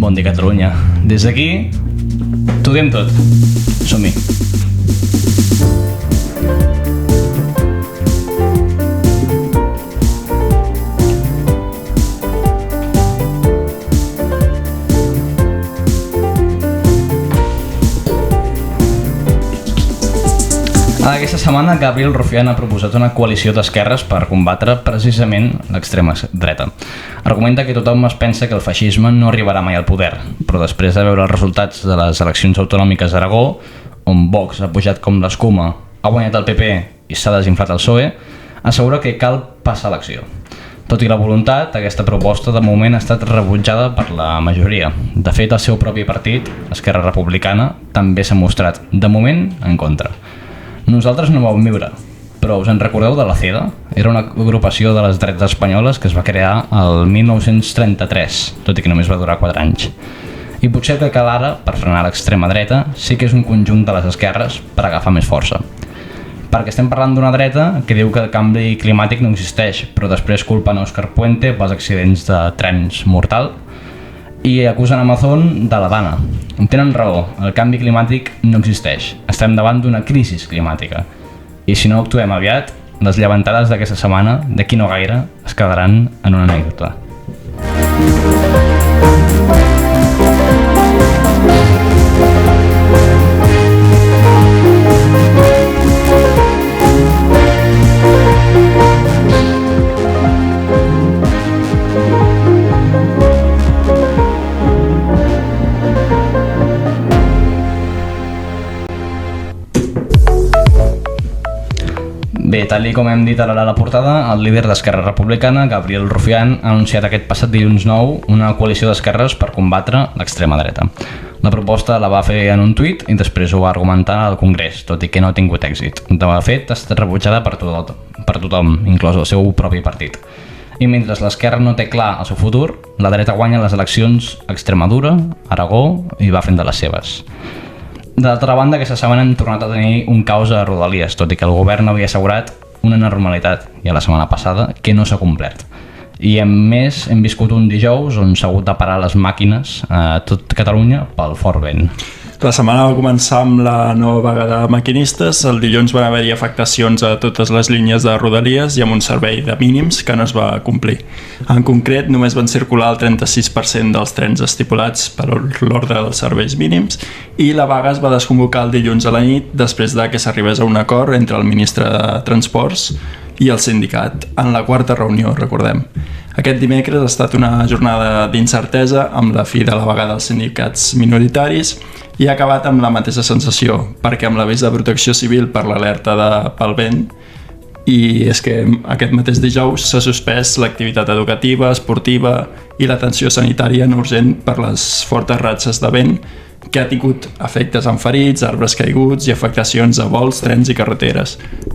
Bon dia, Catalunya. Des d'aquí, t'ho diem tot. Som-hi. Aquesta setmana Gabriel Rufián ha proposat una coalició d'esquerres per combatre precisament l'extrema dreta. Argumenta que tothom es pensa que el feixisme no arribarà mai al poder, però després de veure els resultats de les eleccions autonòmiques d'Aragó, on Vox ha pujat com l'escuma, ha guanyat el PP i s'ha desinflat el PSOE, assegura que cal passar a l'acció. Tot i la voluntat, aquesta proposta de moment ha estat rebutjada per la majoria. De fet, el seu propi partit, Esquerra Republicana, també s'ha mostrat, de moment, en contra. Nosaltres no vam viure, però us en recordeu de la CEDA? Era una agrupació de les dretes espanyoles que es va crear el 1933, tot i que només va durar 4 anys. I potser el que cal ara, per frenar l'extrema dreta, sí que és un conjunt de les esquerres per agafar més força. Perquè estem parlant d'una dreta que diu que el canvi climàtic no existeix, però després culpen Òscar Puente pels accidents de trens mortal i acusen Amazon de la Dana. Tenen raó, el canvi climàtic no existeix. Estem davant d'una crisi climàtica. I si no actuem aviat, les llevantades d'aquesta setmana, d'aquí no gaire, es quedaran en una anècdota. Bé, tal com hem dit a la portada, el líder d'Esquerra Republicana, Gabriel Rufián, ha anunciat aquest passat dilluns 9 una coalició d'esquerres per combatre l'extrema dreta. La proposta la va fer en un tuit i després ho va argumentar al Congrés, tot i que no ha tingut èxit. De fet, ha estat rebutjada per tothom, inclòs el seu propi partit. I mentre l'esquerra no té clar el seu futur, la dreta guanya les eleccions a Extremadura, Aragó i va fent de les seves. D'altra banda, aquesta setmana hem tornat a tenir un caos a Rodalies, tot i que el govern havia assegurat una normalitat, ja la setmana passada, que no s'ha complert. I a més, hem viscut un dijous on s'ha hagut de parar les màquines a tot Catalunya pel fort vent. La setmana va començar amb la nova vaga de maquinistes. El dilluns van haver-hi afectacions a totes les línies de Rodalies i amb un servei de mínims que no es va complir. En concret, només van circular el 36% dels trens estipulats per l'ordre dels serveis mínims i la vaga es va desconvocar el dilluns a la nit després de que s'arribés a un acord entre el ministre de Transports i el sindicat, en la quarta reunió, recordem. Aquest dimecres ha estat una jornada d'incertesa amb la fi de la vaga dels sindicats minoritaris i ha acabat amb la mateixa sensació, perquè amb l'avís de protecció civil per l'alerta pel vent, i és que aquest mateix dijous s'ha suspès l'activitat educativa, esportiva i l'atenció sanitària no urgent per les fortes ratxes de vent que ha tingut efectes en ferits, arbres caiguts i afectacions a vols, trens i carreteres.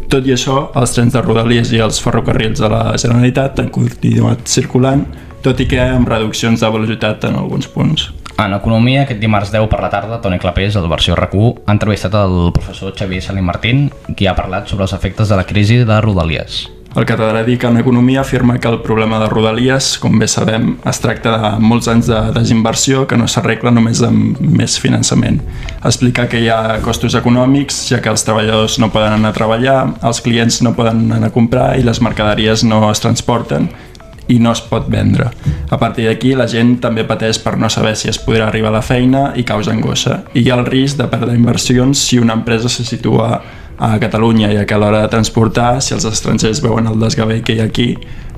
Tot i això, els trens de Rodalies i els ferrocarrils de la Generalitat han continuat circulant, tot i que amb reduccions de velocitat en alguns punts. En Economia, aquest dimarts 10 per la tarda, Toni Clapés, del Versió RQ, ha entrevistat el professor Xavier Salim-Martín, qui ha parlat sobre els efectes de la crisi de Rodalies. El catedràtic en Economia afirma que el problema de Rodalies, com bé sabem, es tracta de molts anys de desinversió que no s'arregla només amb més finançament. Explica que hi ha costos econòmics, ja que els treballadors no poden anar a treballar, els clients no poden anar a comprar i les mercaderies no es transporten i no es pot vendre. A partir d'aquí, la gent també pateix per no saber si es podrà arribar a la feina i causa angoixa. I hi ha el risc de perdre inversions si una empresa se situa a Catalunya, ja que a l'hora de transportar, si els estrangers veuen el desgavell que hi ha aquí,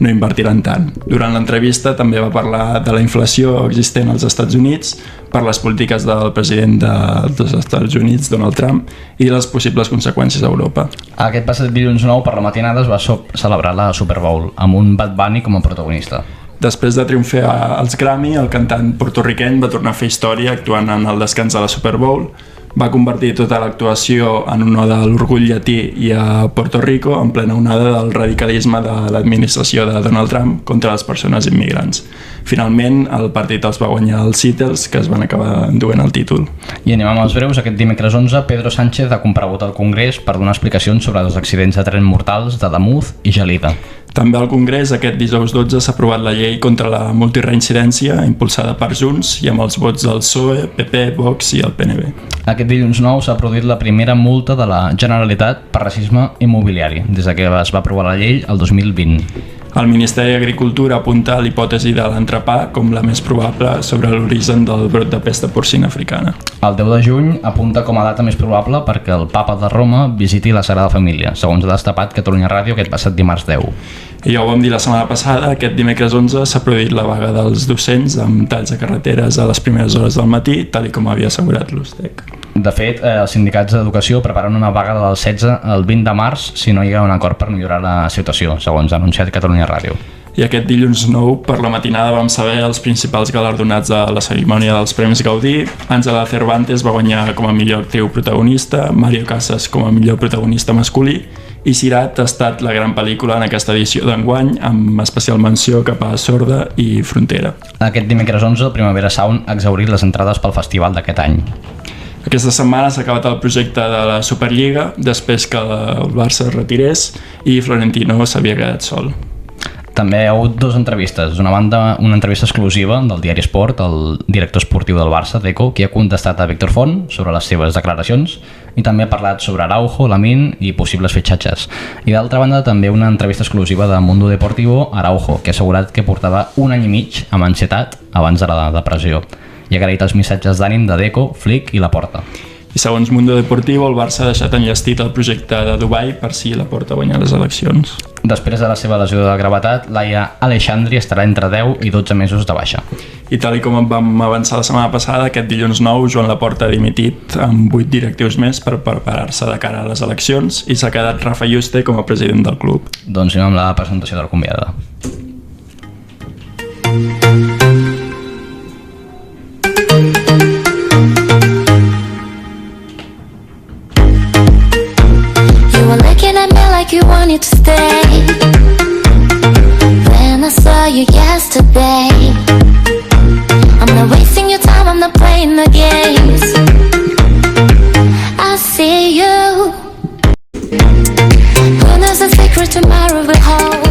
no invertiran tant. Durant l'entrevista també va parlar de la inflació existent als Estats Units, per les polítiques del president dels Estats Units, Donald Trump, i les possibles conseqüències a Europa. Aquest passat dilluns 9 per la matinada es va celebrar la Super Bowl, amb un Bad Bunny com a protagonista. Després de triomfar als Grammy, el cantant porto-riqueny va tornar a fer història actuant en el descans de la Super Bowl. Va convertir tota l'actuació en honor de l'orgull llatí i a Puerto Rico en plena onada del radicalisme de l'administració de Donald Trump contra les persones immigrants. Finalment, el partit els va guanyar els Seattle, que es van acabar enduent el títol. I anem amb els breus. Aquest dimecres 11, Pedro Sánchez ha comparegut al Congrés per donar explicacions sobre els accidents de tren mortals de Damuth i Gelida. També al Congrés, aquest dijous 12, s'ha aprovat la llei contra la multireincidència, impulsada per Junts i amb els vots del PSOE, PP, Vox i el PNB. Aquest dilluns 9 s'ha produït la primera multa de la Generalitat per racisme immobiliari, des que es va aprovar la llei el 2020. El Ministeri d'Agricultura apunta a l'hipòtesi de l'entrepà com la més probable sobre l'origen del brot de pesta porcina africana. El 10 de juny apunta com a data més probable perquè el papa de Roma visiti la Sagrada Família, segons ha destapat Catalunya Ràdio aquest passat dimarts 10. I ja ho vam dir la setmana passada, aquest dimecres 11 s'ha produït la vaga dels docents amb talls a carreteres a les primeres hores del matí, tal com havia assegurat l'USTEC. De fet, els sindicats d'educació preparen una vaga del 16 al 20 de març si no hi ha un acord per millorar la situació, segons ha anunciat Catalunya Ràdio. I aquest dilluns 9, per la matinada, vam saber els principals galardonats de la cerimònia dels Premis Gaudí. Àngela Cervantes va guanyar com a millor actriu protagonista, Mario Casas com a millor protagonista masculí i Sirat ha estat la gran pel·lícula en aquesta edició d'enguany, amb especial menció cap a Sorda i Frontera. Aquest dimecres 11, el Primavera Sound ha exhaurit les entrades pel festival d'aquest any. Aquesta setmana s'ha acabat el projecte de la Superliga després que el Barça es retirés i Florentino s'havia quedat sol. També hi ha hagut dues entrevistes. D'una banda, una entrevista exclusiva del diari Esport, el director esportiu del Barça, Deco, qui ha contestat a Víctor Font sobre les seves declaracions i també ha parlat sobre Araujo, Lamine i possibles fitxatges. I d'altra banda, també una entrevista exclusiva de Mundo Deportivo a Araujo, que ha assegurat que portava 1 any i mig amb ansietat abans de la depressió. I ha agraït els missatges d'ànim de Deco, Flick i Laporta. I segons Mundo Deportivo, el Barça ha deixat enllestit el projecte de Dubai per si Laporta guanya les eleccions. Després de la seva lesió de gravetat, Laia Aleixandri estarà entre 10 i 12 mesos de baixa. I tal com vam avançar la setmana passada, aquest dilluns 9, Joan Laporta ha dimitit amb 8 directius més per preparar-se de cara a les eleccions i s'ha quedat Rafa Yuste com a president del club. Doncs anem amb la presentació de la convidada. You wanted to stay. Then I saw you yesterday. I'm not wasting your time, I'm not playing the games. I see you. Who knows the secret tomorrow will hold.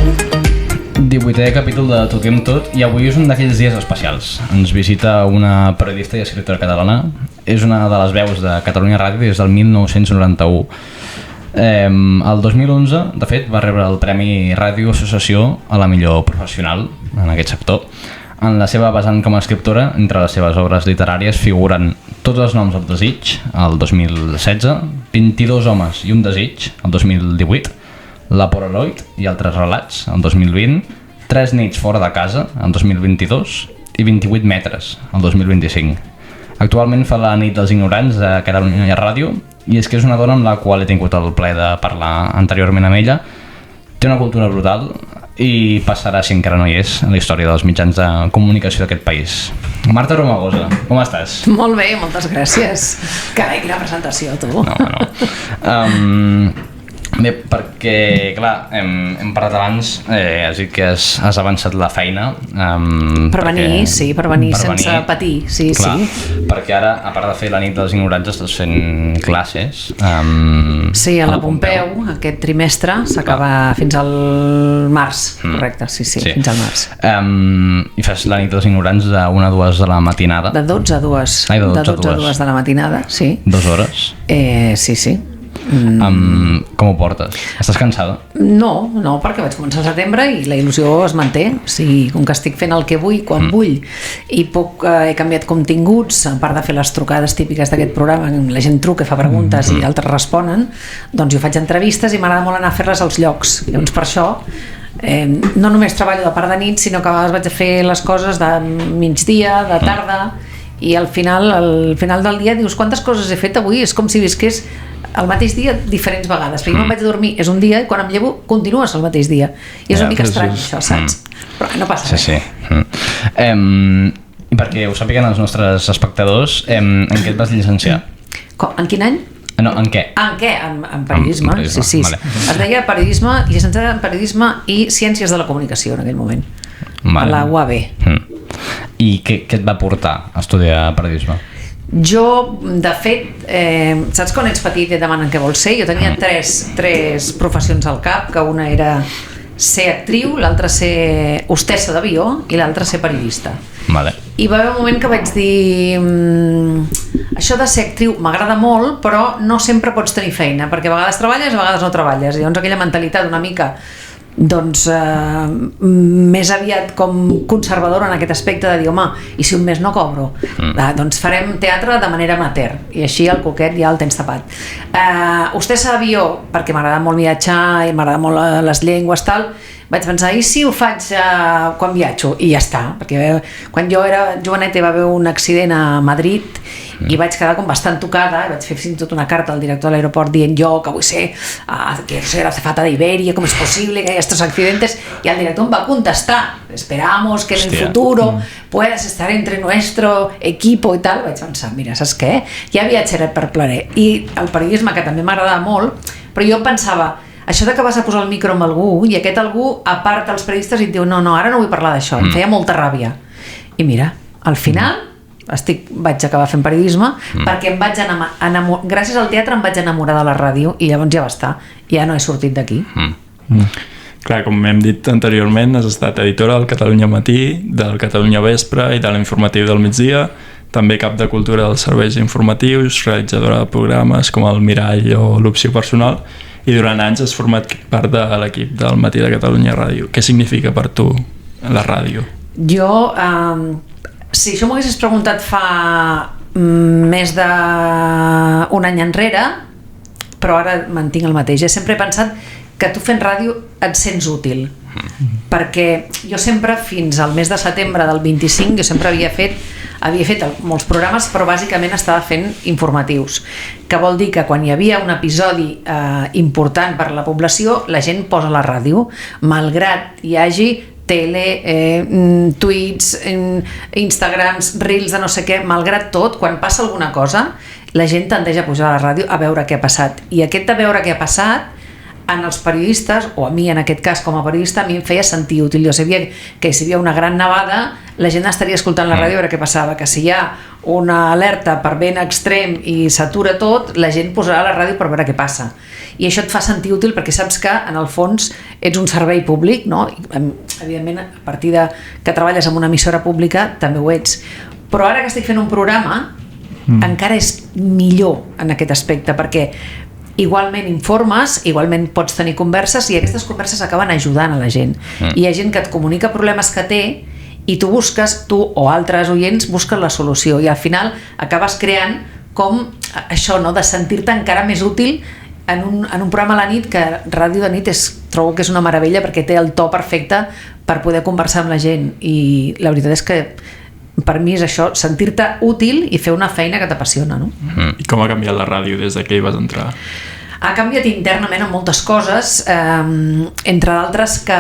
18è capítol de Toquem Tot i avui és un d'aquells dies especials. Ens visita una periodista i escriptora catalana. És una de les veus de Catalunya Ràdio des del 1991. El 2011, de fet, va rebre el Premi Ràdio Associació a la millor professional en aquest sector. En la seva vessant com a escriptora, entre les seves obres literàries figuren Tots els noms del desig, el 2016, 22 homes i un desig, el 2018, La Polaroid i altres relats, el 2020, 3 nits fora de casa, el 2022 i 28 metres, el 2025. Actualment fa la nit dels ignorants de Catalunya Ràdio i és que és una dona amb la qual he tingut el plaer de parlar anteriorment amb ella. Té una cultura brutal i passarà, si encara no hi és, en la història dels mitjans de comunicació d'aquest país. Marta Romagosa, com estàs? Molt bé, moltes gràcies. Carai, quina presentació, tu. No. Bé, perquè, clar, hem parlat abans, has dit que has avançat la feina. Per venir sense patir, sí, clar, sí. Perquè ara, a part de fer la nit dels ignorants, estàs fent classes. Sí, a la Pompeu, aquest trimestre, s'acaba fins al març, correcte, sí, fins al març. I fas la nit dels ignorants de 1 a 2 de la matinada. De 12 a 2. Ai, de 12 a 2 de la matinada, sí. 2 hores? Sí. Com ho portes? Estàs cansada? No, perquè vaig començar al setembre i la il·lusió es manté. O sigui, com que estic fent el que vull, quan vull, i he canviat continguts, a part de fer les trucades típiques d'aquest programa, la gent truca, fa preguntes i altres responen, doncs jo faig entrevistes i m'agrada molt anar a fer-les als llocs. Llavors per això no només treballo de part de nit, sinó que a vegades vaig a fer les coses de migdia, de tarda, i al final del dia dius quantes coses he fet avui, és com si visqués el mateix dia diferents vegades, perquè jo me'n vaig a dormir és un dia i quan em llevo continues el mateix dia i és una mica estrany això, saps? Però no passa res. Sí. I perquè ho sàpiguen els nostres espectadors, en què et vas llicenciar? En quin any? No, en què? En periodisme, sí. Vale. Es deia periodisme, llicenciada en periodisme i ciències de la comunicació en aquell moment, a la UAB. I què et va portar a estudiar periodisme? Jo, de fet, saps quan ets petit i et demanen què vols ser? Jo tenia tres professions al cap, que una era ser actriu, l'altra ser hostessa d'avió i l'altra ser periodista. Vale. I va haver un moment que vaig dir això de ser actriu m'agrada molt, però no sempre pots tenir feina, perquè a vegades treballes, a vegades no treballes, i llavors aquella mentalitat una mica doncs més aviat com conservadora en aquest aspecte de dir, home, i si un mes no cobro? Doncs farem teatre de manera amateur, i així el coquet ja el tens tapat. Hostessa d'avió, perquè m'agrada molt viatjar i m'agrada molt les llengües, tal, vaig pensar, i si ho faig quan viatjo? I ja està, perquè quan jo era joveneta va haver un accident a Madrid i vaig quedar com bastant tocada, i vaig fer fins i tot una carta al director de l'aeroport dient jo que vull ser la azafata de Iberia, com és possible que hi hagi estos accidentes, i el director em va contestar, esperamos que en el futuro puedas estar entre nuestro equipo i tal. Vaig pensar, mira, saps què? Ja viatjaré per plaer. I el periodisme, que també m'agradava molt, però jo pensava, això de que vas a posar el micro amb algú i aquest algú aparta els periodistes i et diu no, ara no vull parlar d'això, em feia molta ràbia. I mira, al final vaig acabar fent periodisme perquè em vaig gràcies al teatre em vaig enamorar de la ràdio i llavors ja va estar, ja no he sortit d'aquí. Clar, com hem dit anteriorment, has estat editora del Catalunya Matí, del Catalunya Vespre i de l'Informatiu del Migdia, també cap de cultura dels serveis informatius, realitzadora de programes com el Mirall o l'Opció Personal, i durant anys has format part de l'equip del Matí de Catalunya Ràdio. Què significa per tu la ràdio? Jo, si això m'ho haguessis preguntat fa més d'un any enrere, però ara mantinc el mateix. Sempre he pensat que tu fent ràdio et sents útil, perquè jo sempre, fins al mes de setembre del 25, jo sempre havia fet molts programes, però bàsicament estava fent informatius, que vol dir que quan hi havia un episodi important per a la població, la gent posa la ràdio, malgrat hi hagi tele, tuits, Instagrams, reels de no sé què, malgrat tot, quan passa alguna cosa, la gent tendeix a pujar a la ràdio a veure què ha passat. I aquest de veure què ha passat, en els periodistes, o a mi en aquest cas com a periodista, a mi em feia sentir útil. Jo sabia que si hi havia una gran nevada, la gent estaria escoltant la ràdio a veure què passava, que si hi ha una alerta per vent extrem i s'atura tot, la gent posarà la ràdio per veure què passa. I això et fa sentir útil perquè saps que, en el fons, ets un servei públic, no? Evidentment, a partir de que treballes en una emissora pública, també ho ets. Però ara que estic fent un programa, encara és millor en aquest aspecte, perquè igualment informes, igualment pots tenir converses i aquestes converses acaben ajudant a la gent. Hi ha gent que et comunica problemes que té i tu o altres oients busquen la solució i al final acabes creant com això, no? De sentir-te encara més útil en un programa a la nit, que ràdio de nit trobo que és una meravella perquè té el to perfecte per poder conversar amb la gent i la veritat és que per mi és això, sentir-te útil i fer una feina que t'apassiona, no? I com ha canviat la ràdio des que hi vas entrar? Ha canviat internament en moltes coses, entre d'altres que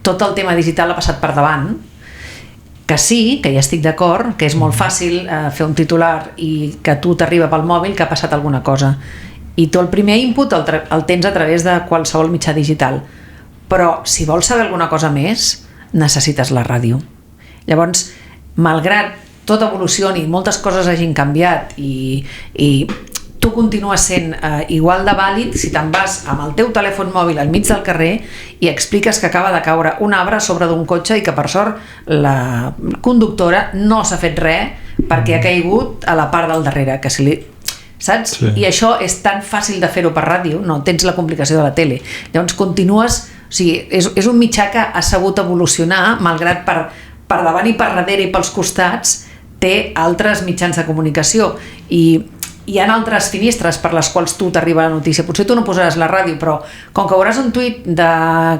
tot el tema digital ha passat per davant, que sí, que ja estic d'acord, que és molt fàcil fer un titular i que tu t'arriba pel mòbil que ha passat alguna cosa. I tu el primer input el tens a través de qualsevol mitjà digital. Però si vols saber alguna cosa més, necessites la ràdio. Llavors, malgrat tot evolucioni, moltes coses hagin canviat i tu continues sent igual de vàlid si te'n vas amb el teu telèfon mòbil al mig del carrer i expliques que acaba de caure un arbre a sobre d'un cotxe i que per sort la conductora no s'ha fet res perquè ha caigut a la part del darrere, que si li... saps? Sí. I això és tan fàcil de fer-ho per ràdio, no tens la complicació de la tele. Llavors continues, o sigui, és un mitjà que ha sabut evolucionar, malgrat per davant i per darrere i pels costats té altres mitjans de comunicació i hi ha altres finestres per les quals tu t'arriba la notícia. Potser tu no posaràs la ràdio, però com que veuràs un tuit de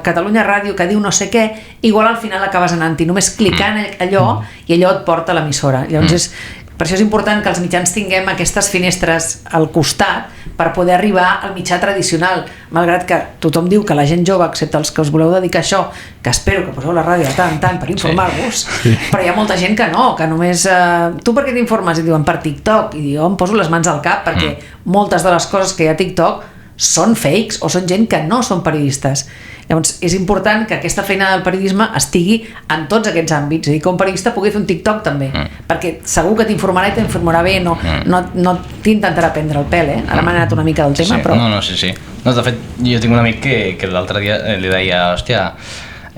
Catalunya Ràdio que diu no sé què, igual al final acabes anant-hi, només clicant allò i allò et porta a l'emissora. Llavors per això és important que els mitjans tinguem aquestes finestres al costat per poder arribar al mitjà tradicional, malgrat que tothom diu que la gent jove, excepte els que us voleu dedicar a això, que espero que poseu la ràdio de tant en tant per informar-vos, però hi ha molta gent que no, que només... tu per què t'informes? I diuen per TikTok, i jo em poso les mans al cap perquè moltes de les coses que hi ha a TikTok són fakes o són gent que no són periodistes. Llavors és important que aquesta feina del periodisme estigui en tots aquests àmbits, és a dir, que un periodista pugui fer un TikTok també, perquè segur que t'informarà i t'informarà bé, no t'intentarà prendre el pèl, ara m'ha anat una mica del tema, però... Sí. No, de fet, jo tinc un amic que l'altre dia li deia, hòstia,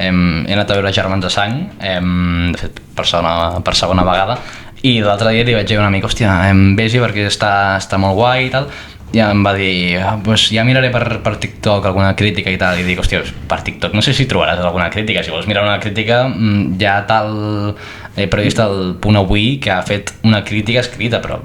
he anat a veure Germans de Sang, de fet, per segona vegada, i l'altre dia li vaig dir a un amic, hòstia, vés-hi perquè està molt guai i tal, i em va dir, pues ja miraré per TikTok alguna crítica i tal, i dic, hòstia, per TikTok no sé si trobaràs alguna crítica, si vols mirar una crítica hi ha tal periodista del Punt Avui que ha fet una crítica escrita, però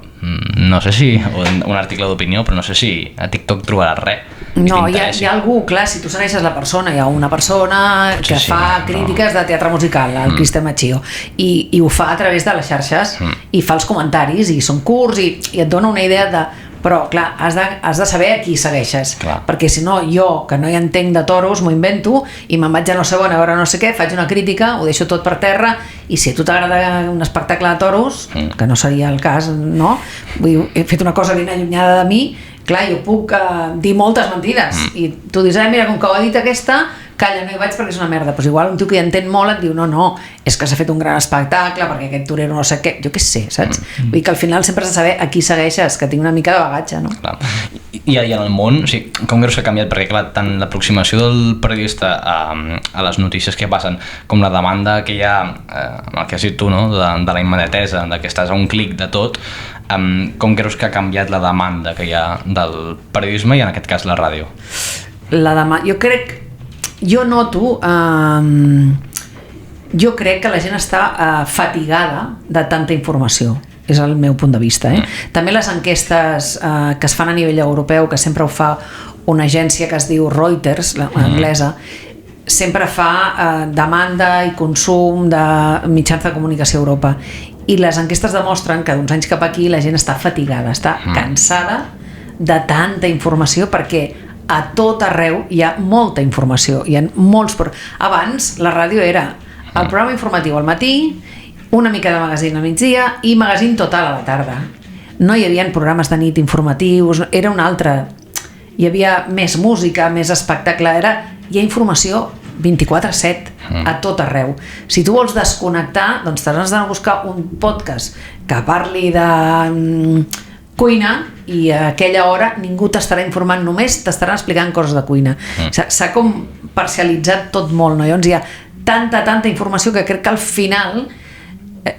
no sé si, o un article d'opinió, però no sé si a TikTok trobaràs res. No, hi ha algú, clar, si tu segueixes la persona, hi ha una persona que fa crítiques de teatre musical, el Cristian Machio, i ho fa a través de les xarxes, i fa els comentaris, i són curts, i et dona una idea de... Però, clar, has de saber a qui segueixes, perquè si no, jo, que no hi entenc de toros, m'ho invento i me'n vaig a no sé on, a veure no sé què, faig una crítica, ho deixo tot per terra, i si a tu t'agrada un espectacle de toros, que no seria el cas, no? Vull dir, he fet una cosa ben allunyada de mi, clar, jo puc dir moltes mentides, i tu dius, mira, com que ho ha dit aquesta, calla, no hi vaig perquè és una merda. Doncs igual un tio que hi entén molt et diu no, és que s'ha fet un gran espectacle perquè aquest torero no sé què, jo què sé, saps? Vull dir que al final sempre has de saber a qui segueixes, que tinc una mica de bagatge, no? Clar. I en el món, o sigui, com creus que ha canviat? Perquè clar, tant l'aproximació del periodista a les notícies que passen com la demanda que hi ha, el que has dit tu, no? de la immediatesa, de que estàs a un clic de tot, com creus que ha canviat la demanda que hi ha del periodisme i en aquest cas la ràdio? Jo noto, jo crec que la gent està fatigada de tanta informació, és el meu punt de vista. També les enquestes que es fan a nivell europeu, que sempre ho fa una agència que es diu Reuters, l'anglesa, sempre fa demanda i consum de mitjans de comunicació a Europa. I les enquestes demostren que d'uns anys cap aquí la gent està fatigada, està cansada de tanta informació, perquè a tot arreu hi ha molta informació, hi ha molts... Abans la ràdio era el programa informatiu al matí, una mica de magazín al migdia i magazín total a la tarda. No hi havia programes de nit informatius, era un altre... Hi havia més música, més espectacle, hi ha informació 24/7 a tot arreu. Si tu vols desconnectar, doncs t'has d'anar a buscar un podcast que parli de cuina i a aquella hora ningú t'estarà informant, només t'estaran explicant coses de cuina. S'ha com parcialitzat tot molt, no? Llavors hi ha tanta informació que crec que al final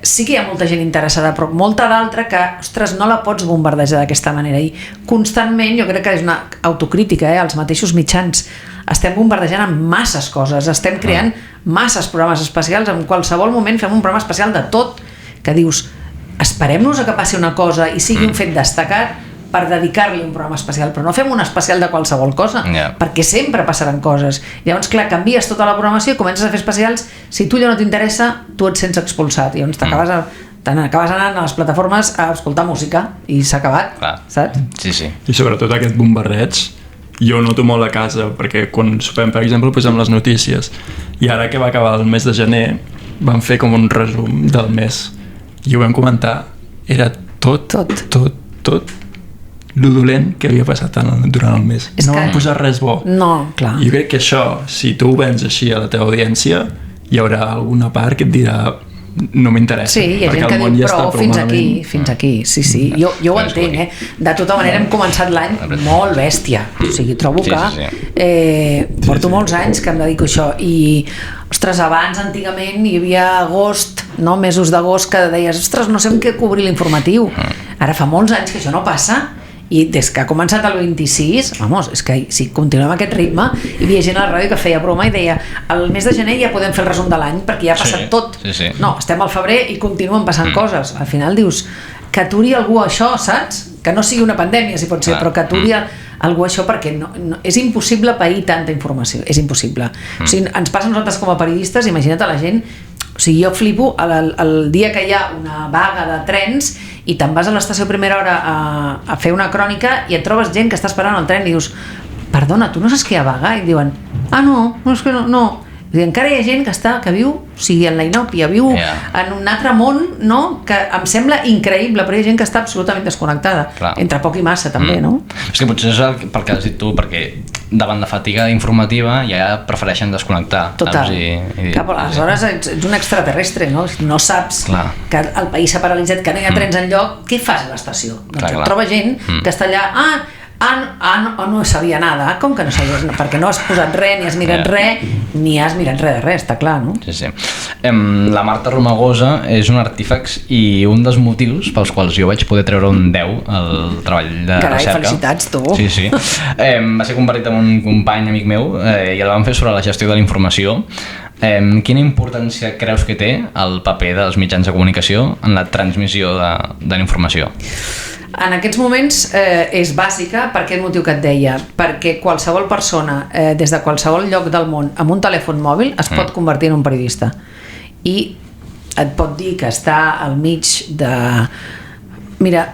sí que hi ha molta gent interessada, però molta d'altra que, ostres, no la pots bombardejar d'aquesta manera, i constantment, jo crec que és una autocrítica, els mateixos mitjans estem bombardejant amb masses coses, estem creant masses programes especials, en qualsevol moment fem un programa especial de tot, que dius, esperem-nos a que passi una cosa i sigui un fet destacat per dedicar-li un programa especial, però no fem un especial de qualsevol cosa, perquè sempre passaran coses. Llavors, clar, canvies tota la programació i comences a fer especials, si tu allò no t'interessa, tu et sents expulsat, i llavors t'acabes anant a les plataformes a escoltar música i s'ha acabat, saps? Sí. I sobretot aquest bombardeig jo ho noto molt a casa, perquè quan sopem, per exemple, posem les notícies, i ara que va acabar el mes de gener vam fer com un resum del mes i ho vam comentar, era tot lo dolent que havia passat durant el mes. No vam posar res bo. No, clar. Jo crec que això, si tu ho vens així a la teva audiència, hi haurà alguna part que et dirà no m'interessa. Sí, hi ha gent que diu, però fins aquí. Sí. Jo ho entenc, De tota manera hem començat l'any molt bèstia. O sigui, trobo que porto molts anys que em dedico a això i, ostres, abans, antigament, hi havia agost, mesos d'agost, que deies, ostres, no sé amb què cobrir l'informatiu. Ara fa molts anys que això no passa, i des que ha començat el 26, és que si continuem aquest ritme, hi havia gent a la ràdio que feia broma i deia, el mes de gener ja podem fer el resum de l'any perquè ja ha passat tot. No, estem al febrer i continuen passant coses. Al final dius, que aturi algú això, saps? Que no sigui una pandèmia, si pot ser, però que aturi algú això, perquè és impossible pair tanta informació, és impossible. O sigui, ens passa a nosaltres com a periodistes, imagina't a la gent, o sigui, jo flipo el dia que hi ha una vaga de trens i te'n vas a l'estació a primera hora a fer una crònica i et trobes gent que està esperant el tren i dius, perdona, tu no saps que hi ha vaga? I diuen, no, és que no. Vull dir, encara hi ha gent que viu, o sigui, en la inòpia, viu en un altre món, no? Que em sembla increïble, però hi ha gent que està absolutament desconnectada. Clar. Entre poc i massa, també, no? És que potser és pel que has dit tu, perquè davant la fatiga informativa ja prefereixen desconnectar. Total. Aleshores ets un extraterrestre, no? Si no saps que el país s'ha paralitzat, que no hi ha trens enlloc, què fas a l'estació? Doncs et troba gent que està allà, no sabia nada. Com que no sabies? Perquè no has posat res, ni has mirat res, ni has mirat res de res, està clar, no? Sí. La Marta Romagosa és un artífex i un dels motius pels quals jo vaig poder treure un 10 al treball de recerca. Carai, felicitats, tu! Sí. Va ser compartit amb un company amic meu i el vam fer sobre la gestió de la informació. Quina importància creus que té el paper dels mitjans de comunicació en la transmissió de la informació? En aquests moments és bàsica per aquest motiu que et deia, perquè qualsevol persona des de qualsevol lloc del món amb un telèfon mòbil es pot convertir en un periodista i et pot dir que està al mig de... Mira,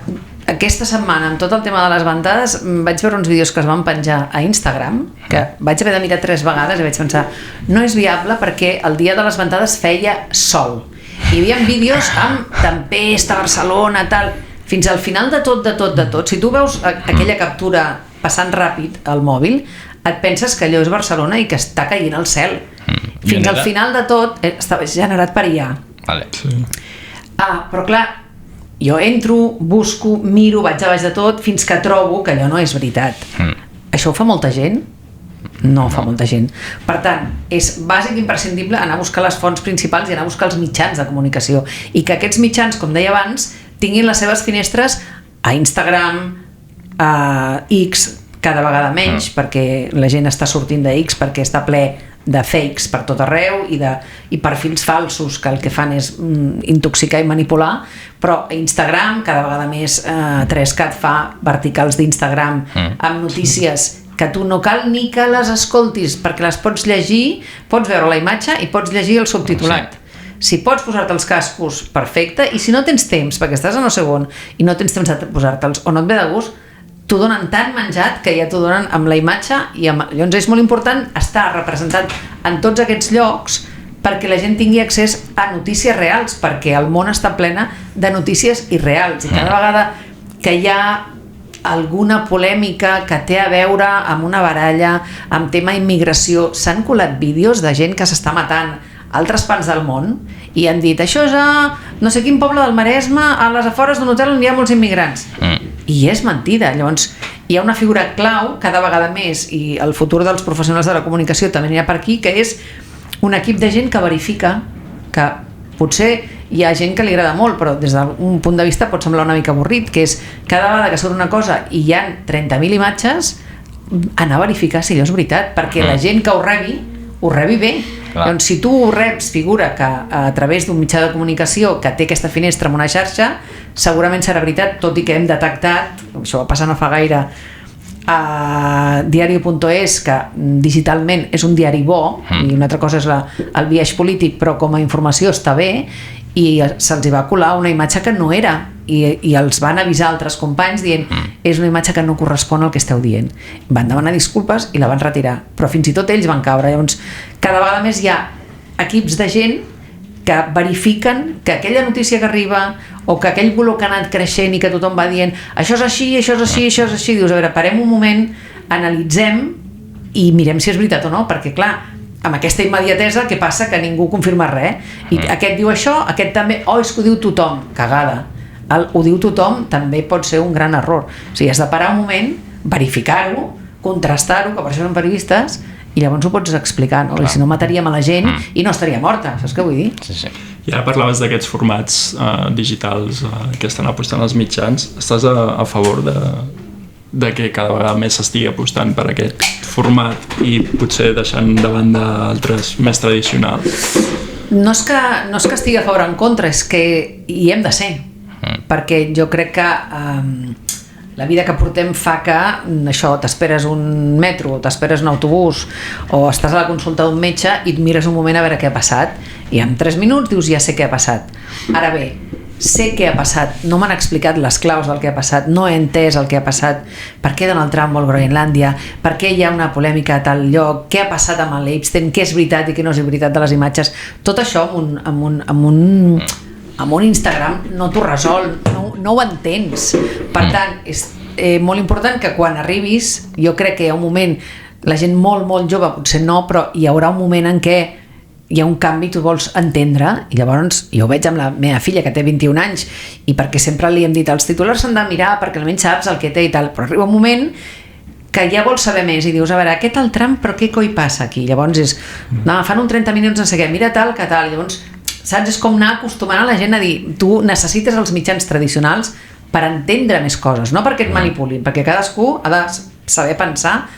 aquesta setmana amb tot el tema de les ventades vaig veure uns vídeos que es van penjar a Instagram que vaig haver de mirar 3 vegades i vaig pensar, no és viable perquè el dia de les ventades feia sol, hi havia vídeos amb tempesta a Barcelona, tal... Fins al final de tot, si tu veus aquella captura passant ràpid al mòbil, et penses que allò és Barcelona i que està caient al cel. Fins al final de tot estava generat per IA. Vale. Però clar, jo entro, busco, miro, vaig a baix de tot, fins que trobo que allò no és veritat. Això ho fa molta gent? No ho fa molta gent. Per tant, és bàsic i imprescindible anar a buscar les fonts principals i anar a buscar els mitjans de comunicació. I que aquests mitjans, com deia abans, tinguin les seves finestres a Instagram, a X, cada vegada menys, perquè la gent està sortint de X perquè està ple de fakes per tot arreu i perfils falsos que el que fan és intoxicar i manipular, però a Instagram cada vegada més 3cat fa verticals d'Instagram amb notícies que tu no cal ni que les escoltis perquè les pots llegir, pots veure la imatge i pots llegir el subtitulat. Si pots posar-te els cascos, perfecte, i si no tens temps, perquè estàs a no sé on i no tens temps de posar-te'ls o no et ve de gust, t'ho donen tan menjat que ja t'ho donen amb la imatge i llavors és molt important estar representat en tots aquests llocs perquè la gent tingui accés a notícies reals, perquè el món està plena de notícies irreals i cada vegada que hi ha alguna polèmica que té a veure amb una baralla, amb tema immigració, s'han colat vídeos de gent que s'està matant altres parts del món i han dit això és a no sé quin poble del Maresme a les afores d'un hotel on hi ha molts immigrants i és mentida. Llavors hi ha una figura clau cada vegada més i el futur dels professionals de la comunicació també anirà per aquí, que és un equip de gent que verifica, que potser hi ha gent que li agrada molt però des d'un punt de vista pot semblar una mica avorrit, que és cada vegada que surt una cosa i hi ha 30.000 imatges anar a verificar si allò és veritat perquè la gent que ho rebi bé. Doncs si tu reps figura que a través d'un mitjà de comunicació que té aquesta finestra en una xarxa, segurament serà veritat, tot i que hem detectat, això va passar no fa gaire a diario.es, que digitalment és un diari bo i una altra cosa és el biaix polític, però com a informació està bé i se'ls va colar una imatge que no era i els van avisar altres companys dient és una imatge que no correspon al que esteu dient. Van demanar disculpes i la van retirar, però fins i tot ells van caure. Llavors cada vegada més hi ha equips de gent que verifiquen que aquella notícia que arriba o que aquell volum que ha anat creixent i que tothom va dient això és així, això és així, això és així, dius, a veure, parem un moment, analitzem i mirem si és veritat o no, perquè clar, amb aquesta immediatesa què passa? Que ningú confirma res i aquest diu això, aquest també, és que ho diu tothom, cagada. Ho diu tothom també pot ser un gran error. O sigui, has de parar un moment, verificar-ho, contrastar-ho, que per això són periodistes, i llavors ho pots explicar, no? I si no mataríem a la gent i no estaria morta, saps què vull dir? Sí. I ara parlaves d'aquests formats digitals que estan apostant els mitjans. Estàs a favor de que cada vegada més s'estigui apostant per aquest format i potser deixant de banda altres més tradicionals? No és que estigui a favor o en contra, és que hi hem de ser. Perquè jo crec que la vida que portem fa que això, t'esperes un metro, t'esperes un autobús o estàs a la consulta d'un metge i et mires un moment a veure què ha passat i en 3 minuts dius ja sé què ha passat. Ara bé, sé què ha passat, no m'han explicat les claus del que ha passat, no he entès el que ha passat, per què Donald Trump vol Groenlàndia, per què hi ha una polèmica a tal lloc, què ha passat amb l'Epstein, què és veritat i què no és veritat de les imatges, tot això amb un Instagram no t'ho resol, no ho entens. Per tant, és molt important que quan arribis, jo crec que hi ha un moment, la gent molt, molt jove, potser no, però hi haurà un moment en què hi ha un canvi, tu vols entendre, i llavors jo ho veig amb la meva filla que té 21 anys i perquè sempre li hem dit els titulars s'han de mirar perquè almenys saps el que té i tal, però arriba un moment que ja vols saber més i dius, a veure, aquest el tram, però què coi passa aquí? Llavors és, no, fan un 30 minuts no sé què, mira tal que tal, llavors saps, és com anar acostumant a la gent a dir, tu necessites els mitjans tradicionals per entendre més coses, no perquè et manipulin, perquè cadascú ha de saber pensar,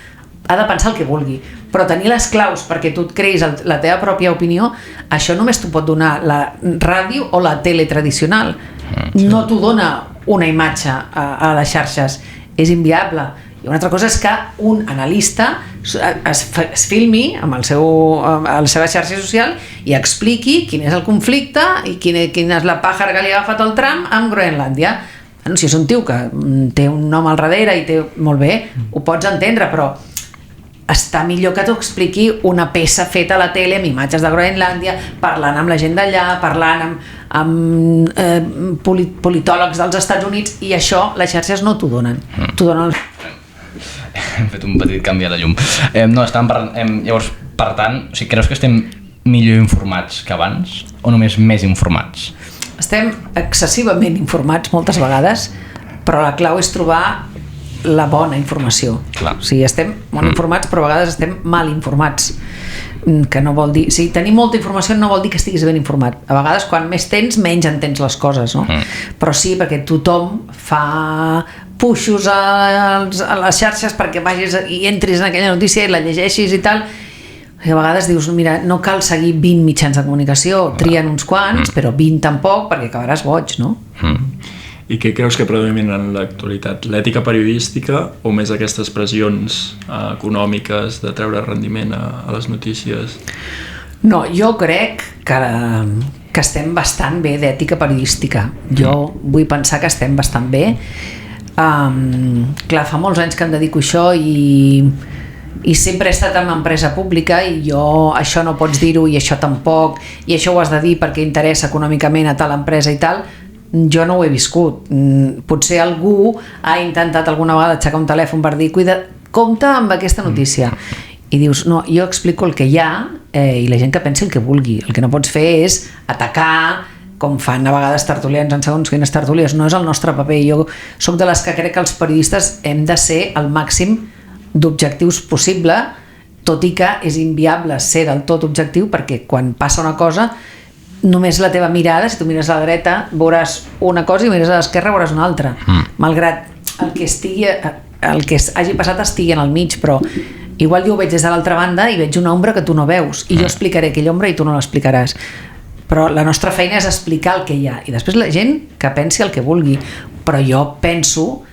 ha de pensar el que vulgui, però tenir les claus perquè tu et creïs la teva pròpia opinió, això només t'ho pot donar la ràdio o la tele tradicional. No t'ho dona una imatge a les xarxes, és inviable. I una altra cosa és que un analista es filmi amb a la seva xarxa social i expliqui quin és el conflicte i quina és la pàjara que li ha agafat el Trump amb Groenlàndia. Si és un tio que té un nom al darrere i té, molt bé, ho pots entendre, però està millor que t'ho expliqui una peça feta a la tele amb imatges de Groenlàndia, parlant amb la gent d'allà, parlant amb politòlegs dels Estats Units, i això les xarxes no t'ho donen. T'ho donen Hem fet un petit canvi a la llum. No, estàvem parlant... Llavors, per tant, o sigui, creus que estem millor informats que abans o només més informats? Estem excessivament informats moltes vegades, però la clau és trobar la bona informació. Clar. O sigui, estem molt informats, però a vegades estem mal informats, que no vol dir... O sigui, tenir molta informació no vol dir que estiguis ben informat. A vegades, quan més tens, menys entens les coses, no? Però sí, perquè tothom fa puixos a les xarxes perquè vagis i entris en aquella notícia i la llegeixis i tal, i a vegades dius, mira, no cal seguir 20 mitjans de comunicació, trien uns quants, però 20 tampoc, perquè acabaràs boig, no? I què creus que predomina en l'actualitat? L'ètica periodística o més aquestes pressions econòmiques de treure rendiment a les notícies? No, jo crec que estem bastant bé d'ètica periodística. Jo vull pensar que estem bastant bé. Clar, fa molts anys que em dedico a això i sempre he estat en empresa pública i jo això no pots dir-ho i això tampoc, i això ho has de dir perquè interessa econòmicament a tal empresa i tal. Jo no ho he viscut. Potser algú ha intentat alguna vegada aixecar un telèfon per dir, compte amb aquesta notícia, i dius, no, jo explico el que hi ha i la gent que pensi el que vulgui. El que no pots fer és atacar, com fan a vegades tertulians en segons quines tertúlies. No és el nostre paper. Jo soc de les que crec que els periodistes hem de ser el màxim d'objectius possible, tot i que és inviable ser del tot objectiu, perquè quan passa una cosa només la teva mirada, si tu mires a la dreta veuràs una cosa i mires a l'esquerra veuràs una altra, malgrat el que hagi passat estigui en el mig, però igual jo ho veig des de l'altra banda i veig una ombra que tu no veus i jo explicaré aquella ombra i tu no l'explicaràs, però la nostra feina és explicar el que hi ha i després la gent que pensi el que vulgui, però jo penso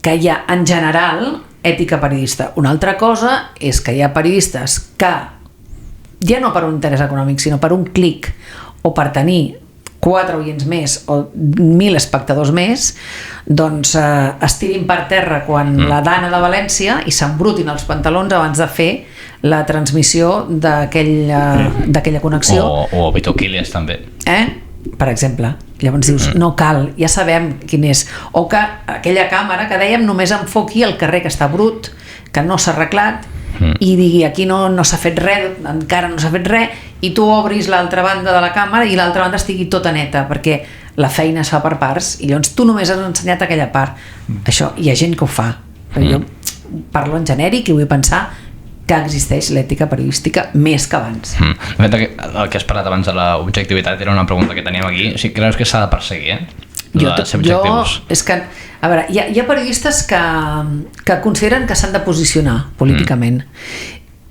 que hi ha en general ètica periodista. Una altra cosa és que hi ha periodistes que ja no per un interès econòmic sinó per un clic o per tenir 4 oients més o 1.000 espectadors més, doncs es tirin per terra quan la Dana de València i s'embrutin els pantalons abans de fer la transmissió d'aquella connexió. O Vito Quiles també. Per exemple. Llavors dius, no cal, ja sabem quin és. O que aquella càmera que dèiem només enfoqui el carrer que està brut, que no s'ha arreglat, i digui aquí no s'ha fet res, encara no s'ha fet res, i tu obris l'altra banda de la càmera i l'altra banda estigui tota neta, perquè la feina es fa per parts i llavors tu només has ensenyat aquella part. Això, hi ha gent que ho fa, però jo parlo en genèric i vull pensar que existeix l'ètica periodística més que abans. El que has parlat abans de l'objectivitat era una pregunta que teníem aquí. O sigui, creus que s'ha de perseguir, és que, a veure, hi ha periodistes que consideren que s'han de posicionar políticament.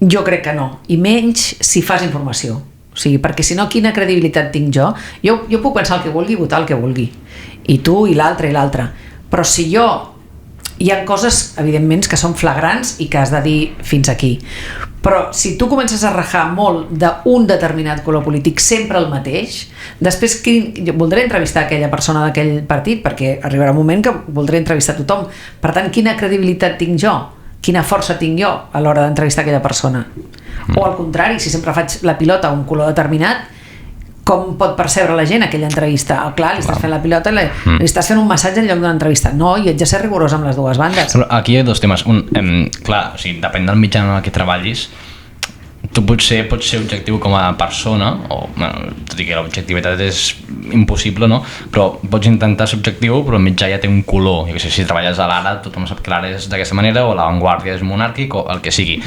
Jo crec que no, i menys si fas informació. O sigui, perquè si no, quina credibilitat tinc jo? Jo puc pensar el que vulgui, votar el que vulgui, i tu i l'altre, però si hi ha coses evidentment que són flagrants i que has de dir fins aquí, Però si tu comences a rajar molt d'un determinat color polític, sempre el mateix, després jo voldré entrevistar aquella persona d'aquell partit, perquè arribarà un moment que voldré entrevistar tothom. Per tant, quina credibilitat tinc jo? Quina força tinc jo a l'hora d'entrevistar aquella persona? O al contrari, si sempre faig la pilota a un color determinat, com pot percebre la gent aquella entrevista? Clar, li estàs fent la pilota i li estàs fent un massatge en lloc d'una entrevista. No, jo haig de ser rigorós amb les dues bandes. Però aquí hi ha dos temes. Clar, o sigui, depèn del mitjà en el que treballis, tu potser pots ser objectiu com a persona, o, bueno, tot i que l'objectivitat és impossible, no? Però pots intentar ser objectiu, però el mitjà ja té un color. Jo què sé, si treballes a l'Ara, tothom sap que l'Ara és d'aquesta manera, o La Vanguardia és monàrquic, o el que sigui.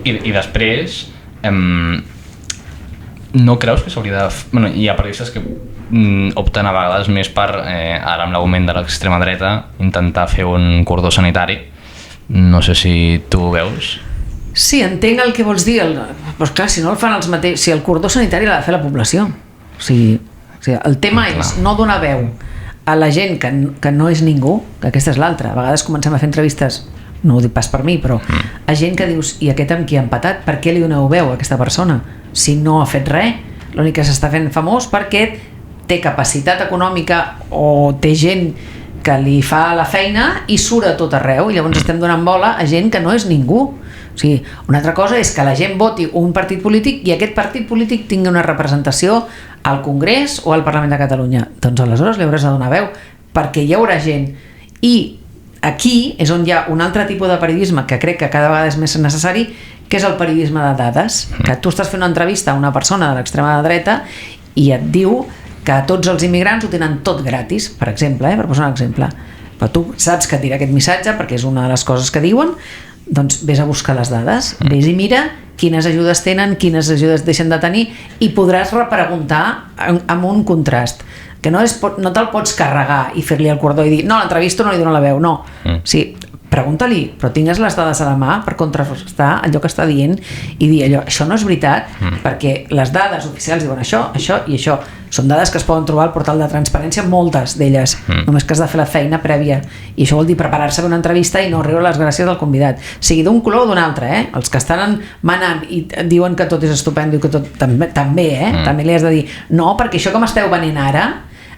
I després, no creus que s'hauria de... Bueno, hi ha periodistes que opten a vegades més per, ara amb l'augment de l'extrema dreta, intentar fer un cordó sanitari. No sé si tu ho veus. Sí, entenc el que vols dir. Però clar, si no el fan els mateixos... Si el cordó sanitari l'ha de fer la població. O sigui, el tema és no donar veu a la gent que no és ningú, que aquesta és l'altra. A vegades comencem a fer entrevistes, no ho dic pas per mi, però a gent que dius, i aquest amb qui ha empatat? Per què li doneu veu a aquesta persona? Si no ha fet res, l'únic que s'està fent famós perquè té capacitat econòmica o té gent que li fa la feina i surt a tot arreu, i llavors estem donant bola a gent que no és ningú. O sigui, una altra cosa és que la gent voti un partit polític i aquest partit polític tingui una representació al Congrés o al Parlament de Catalunya. Doncs aleshores li hauràs de donar veu, perquè hi haurà gent. I aquí és on hi ha un altre tipus de periodisme que crec que cada vegada és més necessari, que és el periodisme de dades, que tu estàs fent una entrevista a una persona de l'extrema dreta i et diu que tots els immigrants ho tenen tot gratis, per exemple, per posar un exemple. Però tu saps que et dirà aquest missatge perquè és una de les coses que diuen, doncs vés a buscar les dades, vés i mira quines ajudes tenen, quines ajudes deixen de tenir, i podràs repreguntar amb un contrast, que no te'l pots carregar i fer-li el cordó i dir, no, l'entrevisto no li dono la veu, no. Sí, pregunta-li, però tingues les dades a la mà per contrastar allò que està dient i dir allò, això no és veritat, perquè les dades oficials diuen això, això i això. Són dades que es poden trobar al portal de transparència, moltes d'elles, només que has de fer la feina prèvia, i això vol dir preparar-se per una entrevista i no riure les gràcies del convidat, sigui d'un color o d'un altre, els que estan manant i diuen que tot és estupendo i que tot també, també li has de dir, no, perquè això que m'esteu venent ara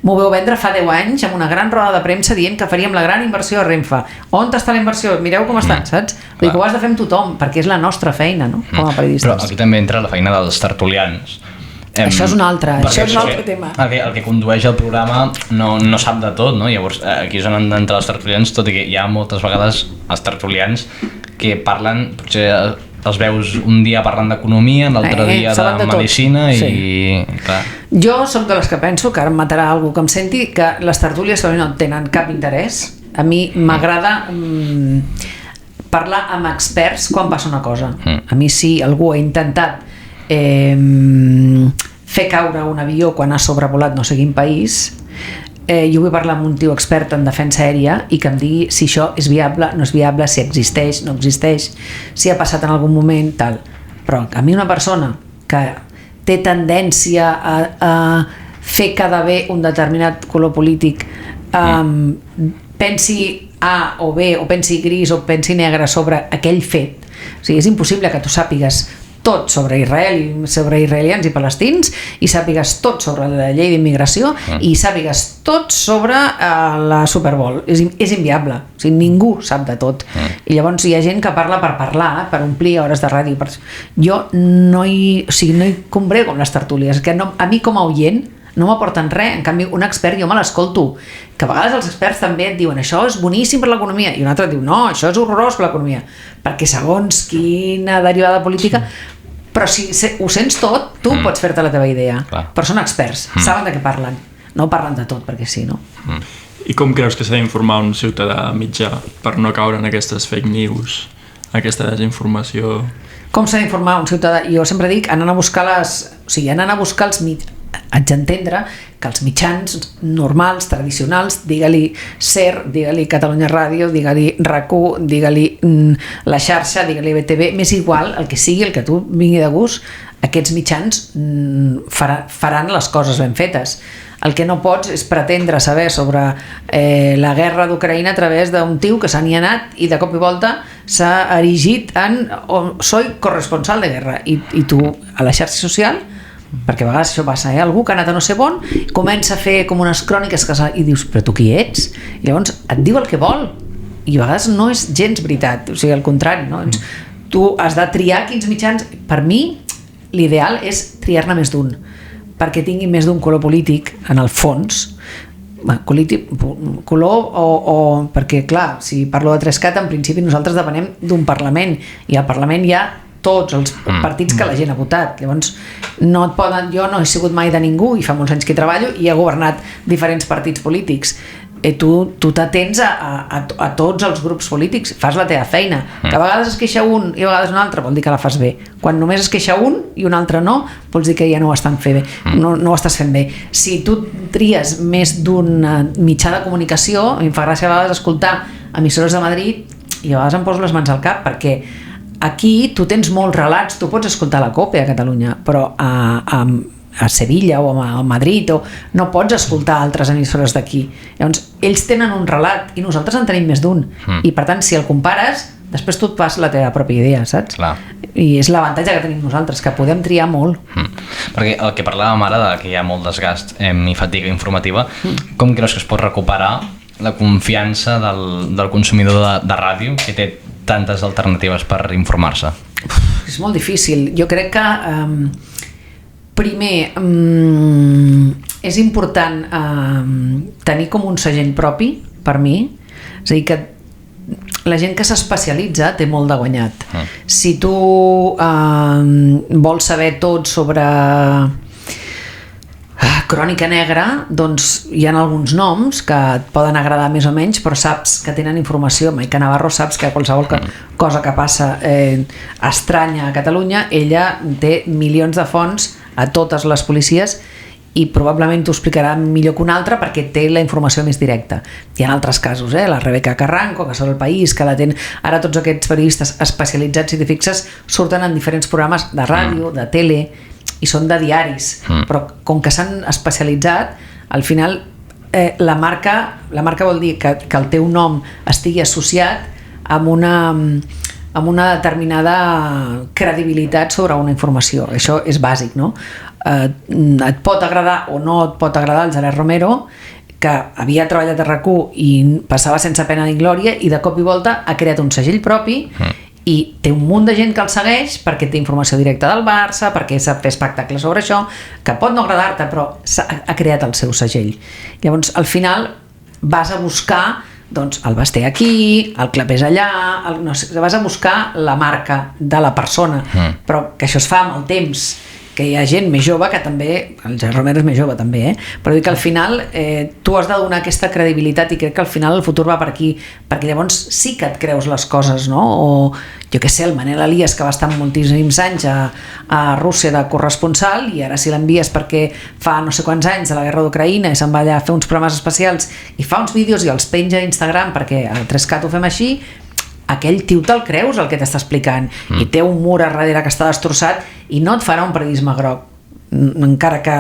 m'ho veu vendre fa 10 anys amb una gran roda de premsa dient que faríem la gran inversió a Renfe. On està la inversió? Mireu com estan, saps? Vull dir que ho has de fer amb tothom, perquè és la nostra feina, no? Com a periodistes. Però aquí també entra la feina dels tertulians. Això és un altre tema. El que condueix el programa no sap de tot, no? Llavors aquí és on han d'entrar els tertulians, tot i que hi ha moltes vegades els tertulians que parlen, potser els veus un dia parlant d'economia, l'altre dia de medicina i... Clar. Jo soc de les que penso, que ara em matarà algú que em senti, que les tertúlies no tenen cap interès. A mi m'agrada parlar amb experts quan passa una cosa. A mi si algú ha intentat fer caure un avió quan ha sobrevolat no sé quin país, jo vull parlar amb un tio expert en defensa aèria i que em digui si això és viable, no és viable, si existeix, no existeix, si ha passat en algun moment, tal. Però a mi una persona que té tendència a fer quedar bé un determinat color polític, pensi A o B, o pensi gris o pensi negre sobre aquell fet, o sigui, és impossible que tu sàpigues tot sobre Israel, sobre israelians i palestins, i sàpigues tot sobre la llei d'immigració i sàpigues tot sobre la Super Bowl. És inviable, o sigui, ningú sap de tot. I llavors hi ha gent que parla per parlar, per omplir hores de ràdio. Jo no hi combrego amb les tertúlies, que a mi com a oient no m'aporten res. En canvi, un expert jo me l'escolto, que a vegades els experts també et diuen això és boníssim per l'economia, i un altre et diu no, això és horrorós per l'economia, perquè segons quina derivada política, però si ho sents tot, tu pots fer-te la teva idea. Però són experts, saben de què parlen, no parlen de tot, perquè sí, no? I com creus que s'ha d'informar un ciutadà mitjà per no caure en aquestes fake news, aquesta desinformació? Com s'ha d'informar un ciutadà? Jo sempre dic, anant a buscar els mitjans. Haig d'entendre que els mitjans normals, tradicionals, digue-li SER, digue-li Catalunya Ràdio, digue-li RAC1, digue-li La Xarxa, digue-li BTV, m'és igual el que sigui, el que tu vingui de gust, aquests mitjans faran les coses ben fetes. El que no pots és pretendre saber sobre la guerra d'Ucraïna a través d'un tio que se n'hi ha anat i de cop i volta s'ha erigit en soy corresponsal de guerra i tu a la xarxa social, perquè a vegades això passa, algú que ha anat a no sé on comença a fer com unes cròniques i dius, però tu qui ets? I llavors et diu el que vol i a vegades no és gens veritat, o sigui, al contrari, no? Tu has de triar quins mitjans. Per mi l'ideal és triar-ne més d'un, perquè tingui més d'un color polític en el fons, color perquè clar, si parlo de 3CAT, en principi nosaltres depenem d'un Parlament i al Parlament hi ha tots els partits que la gent ha votat. Llavors no et poden, jo no he sigut mai de ningú i fa molts anys que hi treballo i he governat diferents partits polítics. Tu t'atens a tots els grups polítics, fas la teva feina, que a vegades es queixa un i a vegades un altre, vol dir que la fas bé. Quan només es queixa un i un altre no, vols dir que ja no ho estan fent bé, no ho estàs fent bé. Si tu tries més d'un mitjà de comunicació, a mi em fa gràcia a vegades escoltar emissores de Madrid i a vegades em poso les mans al cap, perquè aquí tu tens molts relats, tu pots escoltar la COPE a Catalunya, però a Sevilla o a Madrid no pots escoltar altres emissores d'aquí. Llavors ells tenen un relat i nosaltres en tenim més d'un i per tant si el compares després tu et fas la teva pròpia idea, saps? Clar. I és l'avantatge que tenim nosaltres, que podem triar molt. Perquè el que parlàvem ara de que hi ha molt desgast i fatiga informativa, com creus que es pot recuperar la confiança del consumidor de ràdio que té tantes alternatives per informar-se? És molt difícil. Jo crec que primer és important tenir com un segell propi, per mi, és a dir, que la gent que s'especialitza té molt de guanyat. Si tu vols saber tot sobre crònica negra, doncs hi ha alguns noms que et poden agradar més o menys, però saps que tenen informació. Maica Navarro saps que qualsevol cosa que passa estranya a Catalunya, ella té milions de fonts a totes les policies i probablement t'ho explicarà millor que un altre perquè té la informació més directa. Hi ha altres casos, la Rebeca Carranco, que surt al País, que la tenen... Ara tots aquests periodistes especialitzats, si t'hi fixes, surten en diferents programes de ràdio, de tele, i són de diaris, però com que s'han especialitzat, al final la marca vol dir que el teu nom estigui associat amb una determinada credibilitat sobre una informació. Això és bàsic, no? Et pot agradar o no et pot agradar el Gerard Romero, que havia treballat a RAC1 i passava sense pena ni glòria i de cop i volta ha creat un segell propi i té un munt de gent que el segueix perquè té informació directa del Barça, perquè sap fer espectacles sobre això, que pot no agradar-te, però ha creat el seu segell. Llavors, al final, vas a buscar doncs, el Basté aquí, el Clapés allà, vas a buscar la marca de la persona, però que això es fa amb el temps, que hi ha gent més jove que també, el Gerard Romero és més jove també, però dic que al final tu has de donar aquesta credibilitat i crec que al final el futur va per aquí, perquè llavors sí que et creus les coses, no? O jo què sé, el Manel Elias, que va estar moltíssims anys a Rússia de corresponsal i ara si l'envies perquè fa no sé quants anys de la guerra d'Ucraïna i se'n va allà a fer uns programes especials i fa uns vídeos i els penja a Instagram perquè a 3CAT ho fem així, aquell tio te'l creus el que t'està explicant i té un mur a darrere que està destrossat i no et farà un periodisme groc encara que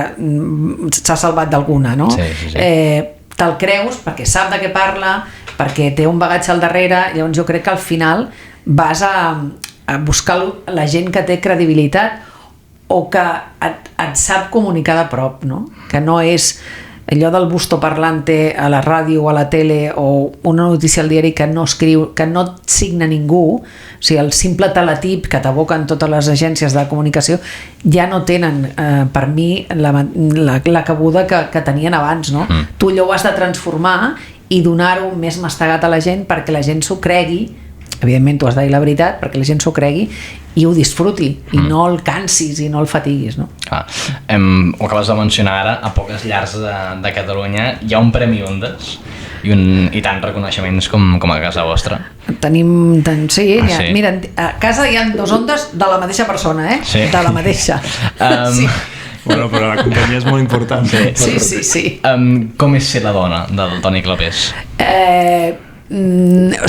s'ha salvat d'alguna, no? Sí. Te'l creus perquè sap de què parla, perquè té un bagatge al darrere. Llavors jo crec que al final vas a buscar la gent que té credibilitat o que et sap comunicar de prop, no? Que no és allò del busto parlante a la ràdio o a la tele o una notícia al diari que no escriu, que no et signa ningú, o sigui, el simple teletip que t'aboquen totes les agències de comunicació ja no tenen per mi la cabuda que tenien abans, no? Tu allò ho has de transformar i donar-ho més mastegat a la gent perquè la gent s'ho cregui, evidentment tu has de dir la veritat perquè la gent s'ho cregui i ho disfruti i no el cansis i no el fatiguis, no? Ho acabes de mencionar ara, a poques llars de Catalunya hi ha un Premi Ondas i tants reconeixements com a casa vostra. Tenim, sí. Mira, a casa hi ha 2 Ondas de la mateixa persona, Sí. De la mateixa. Sí. Bueno, però la companyia és molt important. Sí. Com és ser la dona del Toni Clapés?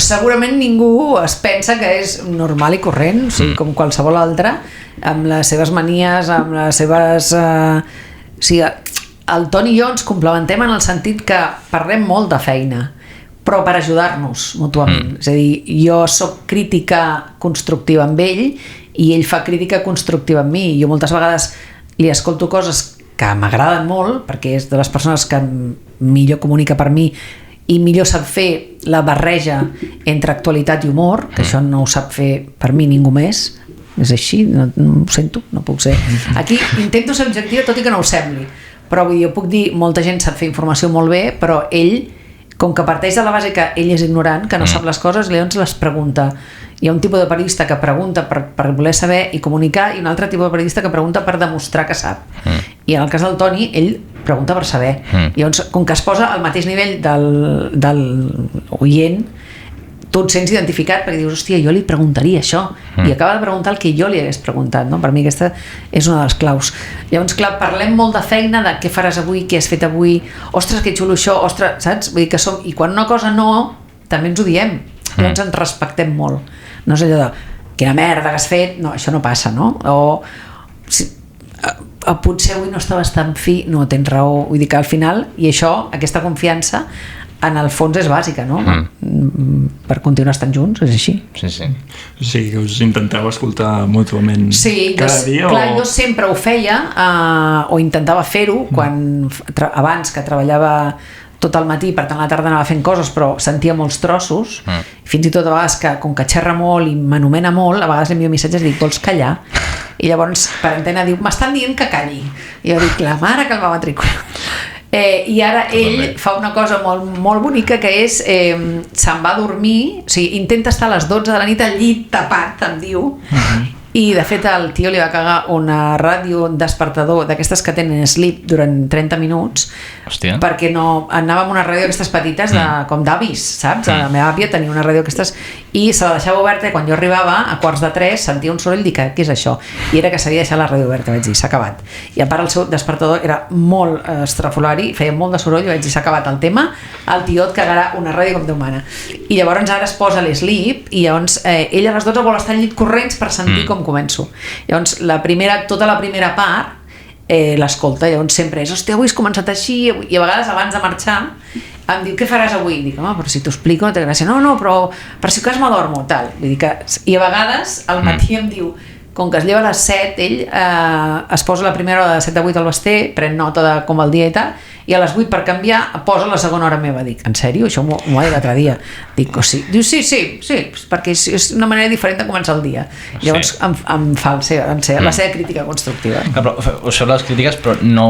segurament ningú es pensa que és normal i corrent, o sigui, com qualsevol altre, amb les seves manies, amb les seves... O sigui, el Toni i jo ens complementem en el sentit que parlem molt de feina, però per ajudar-nos mútuament. És a dir, jo soc crítica constructiva amb ell i ell fa crítica constructiva amb mi. Jo moltes vegades li escolto coses que m'agraden molt, perquè és de les persones que millor comunica per mi i millor sap fer la barreja entre actualitat i humor, que això no ho sap fer per mi ningú més. És així, no ho sento, no puc ser. Aquí intento ser objectiva tot i que no ho sembli, però vull dir, jo puc dir, molta gent sap fer informació molt bé, però ell, com que parteix de la base que ell és ignorant, que no sap les coses, llavors les pregunta. Hi ha un tipus de periodista que pregunta per voler saber i comunicar, i un altre tipus de periodista que pregunta per demostrar que sap. I en el cas del Toni, ell pregunta per saber. Llavors, com que es posa al mateix nivell del oient, tu et sents identificat perquè dius, hòstia, jo li preguntaria això, i acaba de preguntar el que jo li hagués preguntat, no? Per mi aquesta és una de les claus. Llavors, clar, parlem molt de feina, de què faràs avui, què has fet avui, ostres, que xulo això, ostres, saps? Vull dir que som... I quan una cosa no, també ens ho diem, llavors ens respectem molt. No és allò de, quina merda que has fet, no, això no passa, no? O potser avui no estaves tan fi, no, tens raó, vull dir que al final, i això, aquesta confiança, en el fons és bàsica, no? Per continuar estant junts, és així. Sí. O sigui, que us intenteu escoltar mútuament cada dia? Clar, jo sempre ho feia, o intentava fer-ho, abans que treballava tot el matí, per tant a la tarda anava fent coses, però sentia molts trossos, fins i tot a vegades que, com que xerra molt i m'anomena molt, a vegades envio missatges i dic, vols callar? I llavors per antena diu, m'estan dient que calli. I jo dic, la mare que el va matricular. I ara ell fa una cosa molt, molt bonica, que és se'n va a dormir, o sigui, intenta estar a les 12 de la nit al llit tapat, em diu, i de fet el tio li va cagar una ràdio despertador d'aquestes que tenen sleep durant 30 minuts. Hòstia. Perquè no, anava amb una ràdio d'aquestes petites com d'avis, saps? La meva àvia tenia una ràdio d'aquestes i se la deixava oberta, i quan jo arribava a 2:45 sentia un soroll i dic, què és això? I era que s'havia deixat la ràdio oberta, vaig dir, s'ha acabat. I a part el seu despertador era molt estrafolari, feia molt de soroll, i vaig dir, s'ha acabat el tema, el tio et cagarà una ràdio com Déu mana. I llavors ara es posa l'sleep i llavors ell a les 12 vol estar al llit corrents per sentir com començo. Llavors tota la primera part l'escolta, llavors sempre és, hòstia, avui has començat així, i a vegades abans de marxar em diu, què faràs avui? I dic, home, però si t'ho explico no té gràcia. No, però per si cas m'adormo, tal. Vull dir que, i a vegades al matí em diu, com que es lleva a les 7, ell es posa la primera hora de 7 a 8 al vestir, pren nota de com el dia i tal, i a les 8 per canviar posa la segona hora meva. Dic, en sèrio? Això m'ho va dir l'altre dia. Dic, oh, sí. Diu, sí, perquè és una manera diferent de començar el dia. Llavors em fa la seva crítica constructiva. Clar, però sobre les crítiques, però no...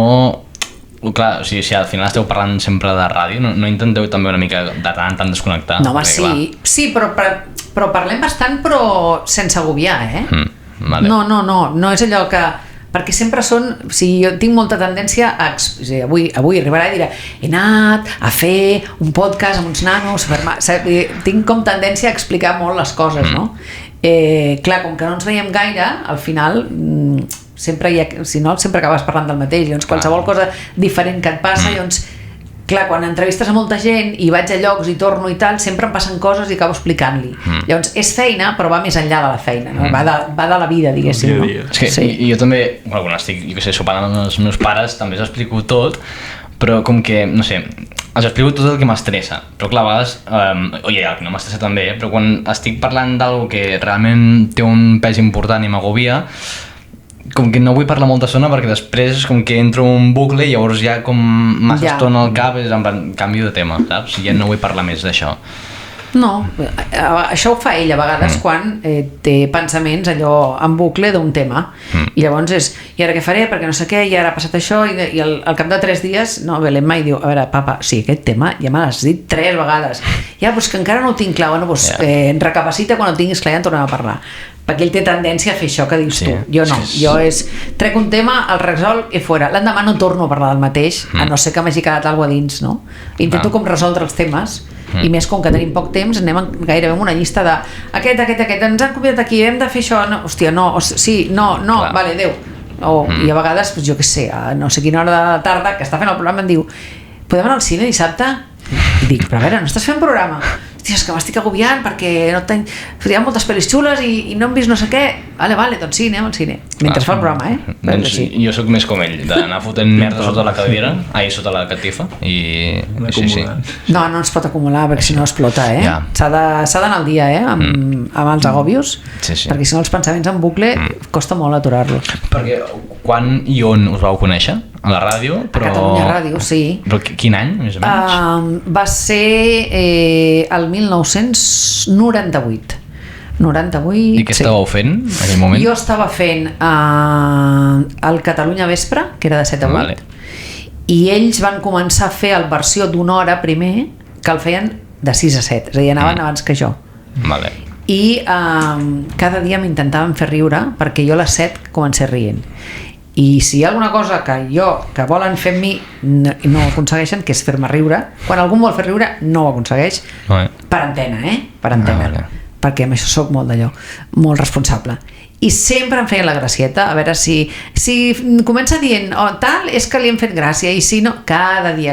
Clar, o sigui, si al final esteu parlant sempre de ràdio, no intenteu també una mica de tant en tant desconnectar? No, home, sí, però parlem bastant, però sense agobiar, Vale. No és allò que... Perquè sempre són... O sigui, jo tinc molta tendència a... O sigui, avui arribarà i dirà, he anat a fer un podcast amb uns nanos, tinc com tendència a explicar molt les coses, no? Clar, com que no ens veiem gaire, al final sempre acabes parlant del mateix. Llavors, qualsevol cosa diferent que et passa, llavors, clar, quan entrevistes a molta gent i vaig a llocs i torno i tal, sempre em passen coses i acabo explicant-li. Llavors, és feina, però va més enllà de la feina, no? Va de la vida, diguéssim. No? És que jo també, quan estic, sopant amb els meus pares, també els explico tot, però com que, no sé, els explico tot el que m'estressa, però clar, a vegades, el que no m'estressa també, però quan estic parlant d'algo que realment té un pes important i m'agobia, com que no vull parlar molta estona perquè després com que entro en un bucle i llavors ja com massa estona al cap és en plan, canvio de tema, saps? Ja no vull parlar més d'això. No, això ho fa ell a vegades quan té pensaments allò en bucle d'un tema i llavors és, i ara què faré perquè no sé què, i ara ha passat això i al cap de 3 dies, no, ve l'Emma i diu, a veure papa, sí, aquest tema ja me l'has dit 3 vegades, ja, doncs que encara no ho tinc clar, bueno, doncs recapacita quan ho tinguis clar i en tornem a parlar, perquè ell té tendència a fer això que dius tu, jo no, jo trec un tema, el resol i fora, l'endemà no torno a parlar del mateix, a no ser que m'hagi quedat alguna cosa dins, no? Intento com resoldre els temes, i més com que tenim poc temps anem gairebé amb una llista de aquest, ens han convidat aquí, hem de fer això, no, hòstia, no, sí, no, vale, adeu. I a vegades, doncs jo què sé, a no sé quina hora de la tarda que està fent el programa em diu, podem anar al cine dissabte? I dic, però a veure, no estàs fent programa? hòstia, és que m'estic agobiant perquè no tenc... hi ha moltes pel·lis xules i no hem vist no sé què. Vale, doncs sí, anem al cine. Mentre fa el programa, Doncs sí. Jo sóc més com ell, d'anar fotent merda sota la cadira, sota la catifa, i sí. No ens pot acumular, perquè si no explota, Ja. S'ha d'anar al dia, amb els agòbios, Sí. perquè si no els pensaments en bucle costa molt aturar-los. Perquè quan i on us vau conèixer? A la ràdio? A Catalunya Ràdio, sí. Però quin any, més o menys? Va ser el 1998. 98, I què estàveu fent en aquell moment? Jo estava fent el Catalunya Vespre, que era de 7 a 8, Vale. i ells van començar a fer el versió d'una hora primer, que el feien de 6 a 7, és a dir, anaven abans que jo. Vale. I cada dia m'intentaven fer riure perquè jo a les 7 comencé rient. I si hi ha alguna cosa que volen fer amb mi i no ho aconsegueixen, que és fer-me riure, quan algú em vol fer riure no ho aconsegueix, per antena, per antena, vale. perquè amb això soc molt d'allò, molt responsable. I sempre em feien la gracieta, a veure si comença dient tal, és que li hem fet gràcia, i si no, cada dia.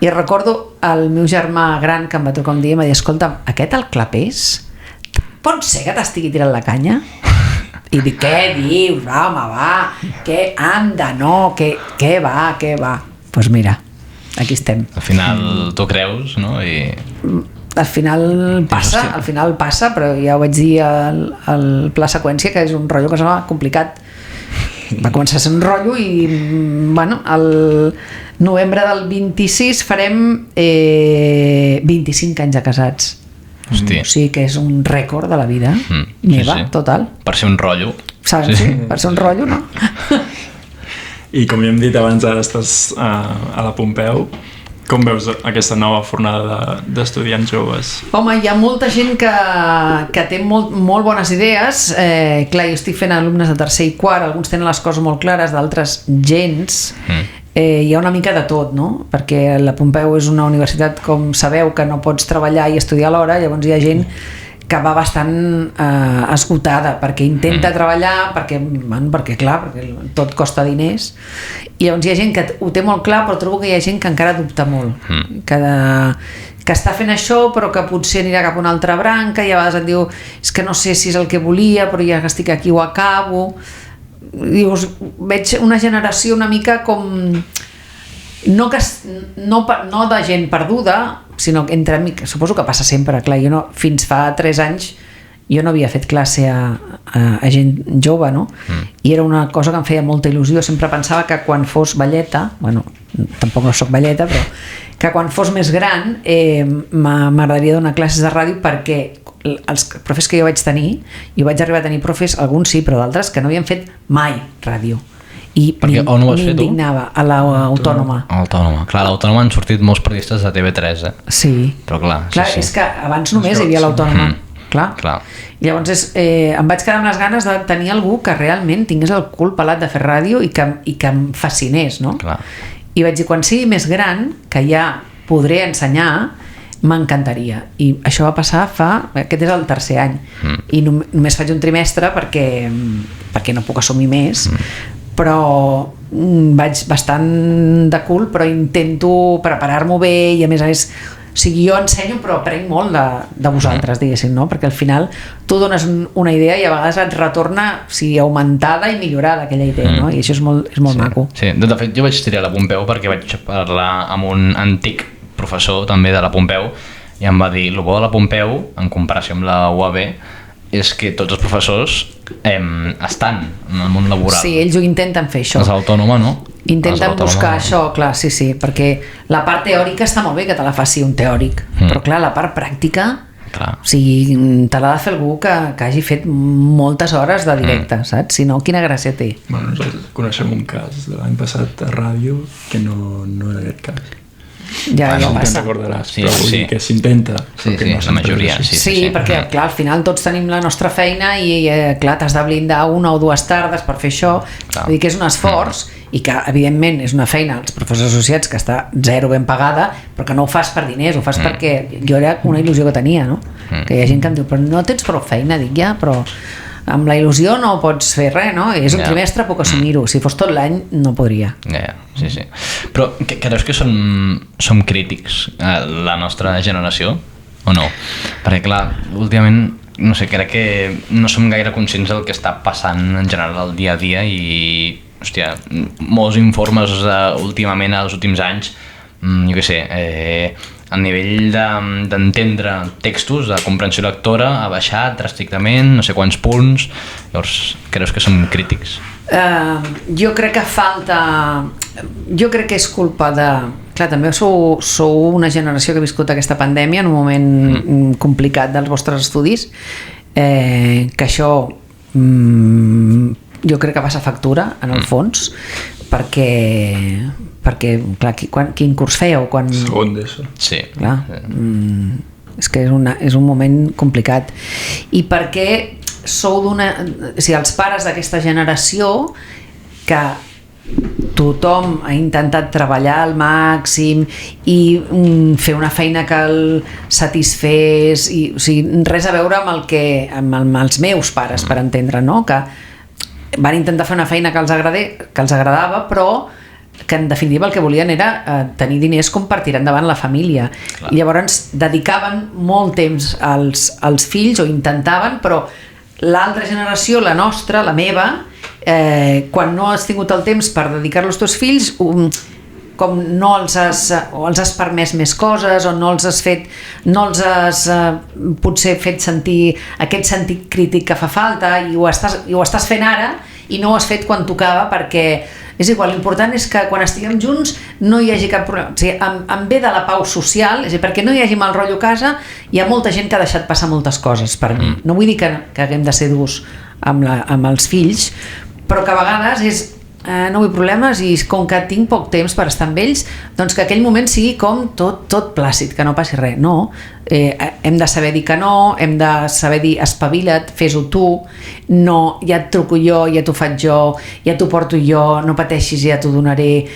I recordo el meu germà gran que em va trucar un dia i em va dir, escolta, aquest el clapés pot ser que t'estigui tirant la canya? I dic, què dius, home, va, què, anda, no, què va? Doncs mira, aquí estem. Al final t'ho creus, no? I... Al final passa, però ja ho vaig dir al Pla Seqüència, que és un rotllo que semblava complicat. Va començar a ser un rotllo i, bueno, el novembre del 26 farem 25 anys de casats. Hòstia. O sigui que és un rècord de la vida meva, sí. total. Per ser un rotllo. Saps? Sí, per ser un rotllo, no? I com ja hem dit abans, ara estàs a la Pompeu. Com veus aquesta nova fornada d'estudiants joves? Home, hi ha molta gent que té molt bones idees. Clar, jo estic fent alumnes de tercer i quart, alguns tenen les coses molt clares, d'altres gens. Hi ha una mica de tot, no? Perquè la Pompeu és una universitat, com sabeu, que no pots treballar i estudiar alhora, llavors hi ha gent que va bastant esgotada perquè intenta treballar, perquè tot costa diners, i llavors hi ha gent que ho té molt clar, però trobo que hi ha gent que encara dubta molt, que està fent això però que potser anirà cap a una altra branca, i a vegades et diu, és que no sé si és el que volia, però ja que estic aquí ho acabo. Dius, veig una generació una mica com no de gent perduda, sinó entre amics. Suposo que passa sempre, clar, jo fins fa 3 anys jo no havia fet classe a gent jove, no? I era una cosa que em feia molta il·lusió. Sempre pensava que quan fos velleta, bueno, tampoc no soc velleta, però que quan fos més gran m'agradaria donar classes de ràdio, perquè els profes que jo vaig tenir, jo vaig arribar a tenir profes, alguns sí, però d'altres que no havien fet mai ràdio. I m'indignava a l'Autònoma. Clar, a l'Autònoma han sortit molts periodistes de TV3, Sí. Però clar, és que abans només hi havia l'Autònoma. Clar. I llavors em vaig quedar amb les ganes de tenir algú que realment tingués el cul pelat de fer ràdio i que em fascinés, no? Clar. I vaig dir, quan sigui més gran, que ja podré ensenyar, m'encantaria. I això va passar aquest és el 3è any, i només faig un trimestre perquè no puc assumir més, però vaig bastant de cul, però intento preparar-m'ho bé, i a més, o sigui, jo ensenyo però aprenc molt de vosaltres, diguéssim, no? Perquè al final tu dones una idea i a vegades et retorna, o sigui, augmentada i millorada aquella idea, no? I això és molt maco. Sí, de fet jo vaig triar la Pompeu perquè vaig parlar amb un antic professor també de la Pompeu i em va dir, el bo de la Pompeu en comparació amb la UAB és que tots els professors estan en el món laboral. Sí, ells ho intenten fer, això. Els Autònoma, no? Intenten buscar això, clar, sí, perquè la part teòrica està molt bé que te la faci un teòric, però clar, la part pràctica, o sigui, te l'ha de fer algú que hagi fet moltes hores de directe, saps? Si no, quina gràcia té? Bueno, nosaltres coneixem un cas de l'any passat a ràdio que no era aquest cas. Ja passa. Recordaràs, però vull dir que s'intenta. Sí, la majoria. Sí, perquè clar, al final tots tenim la nostra feina i clar, t'has de blindar 1 o 2 tardes per fer això. Vull dir que és un esforç i que evidentment és una feina als professors associats que està 0 ben pagada, però que no ho fas per diners, ho fas perquè jo era una il·lusió que tenia, no? Que hi ha gent que em diu, però no tens prou feina, dic ja, però amb la il·lusió no pots fer res, no? És un trimestre, puc assumir-ho. Si fos tot l'any, no podria. Sí. Però creus que som crítics, la nostra generació? o no? Perquè clar, últimament no sé, crec que no som gaire conscients del que està passant en general al dia a dia i, hòstia, molts informes últimament, als últims anys, jo què sé, a nivell d'entendre textos, de comprensió lectora, ha baixat dràsticament, no sé quants punts. Llavors, creus que som crítics? Jo crec que falta... Jo crec que és culpa de... Clar, també sou una generació que ha viscut aquesta pandèmia en un moment complicat dels vostres estudis, que això jo crec que passa factura, en el fons, perquè clar, quin curs fèieu? Segon d'ESO. Sí. Clar, és que és un moment complicat. I perquè sou d'una... O sigui, els pares d'aquesta generació que tothom ha intentat treballar al màxim i fer una feina que el satisfés i, o sigui, res a veure amb els meus pares, per entendre, no? Que van intentar fer una feina que els agradava, però que en definitiva el que volien era tenir diners com per tirar endavant la família. Clar. I llavors dedicaven molt temps als fills, o intentaven, però l'altra generació, la nostra, la meva, quan no has tingut el temps per dedicar-lo als teus fills, com no els has permès més coses, o no els has potser fet sentir aquest sentit crític que fa falta, i ho estàs fent ara i no ho has fet quan tocava, perquè és igual, l'important és que quan estiguem junts no hi hagi cap problema. O sigui, em ve de la pau social, és a dir, perquè no hi hagi mal rotllo a casa, hi ha molta gent que ha deixat passar moltes coses per mi. No vull dir que haguem de ser durs amb els fills, però que a vegades és no vull problemes, i com que tinc poc temps per estar amb ells, doncs que aquell moment sigui com tot plàcid, que no passi res. No, hem de saber dir que no, hem de saber dir espavila't, fes-ho tu, no, ja et truco jo, ja t'ho faig jo, ja t'ho porto jo, no pateixis, ja t'ho donaré,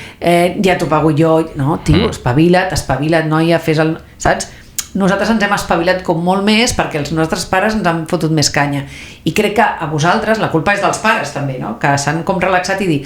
ja t'ho pago jo. No, tio, espavila't, noia, fes el... Saps? Nosaltres ens hem espavilat com molt més perquè els nostres pares ens han fotut més canya, i crec que a vosaltres la culpa és dels pares també, no? Que s'han com relaxat i dir,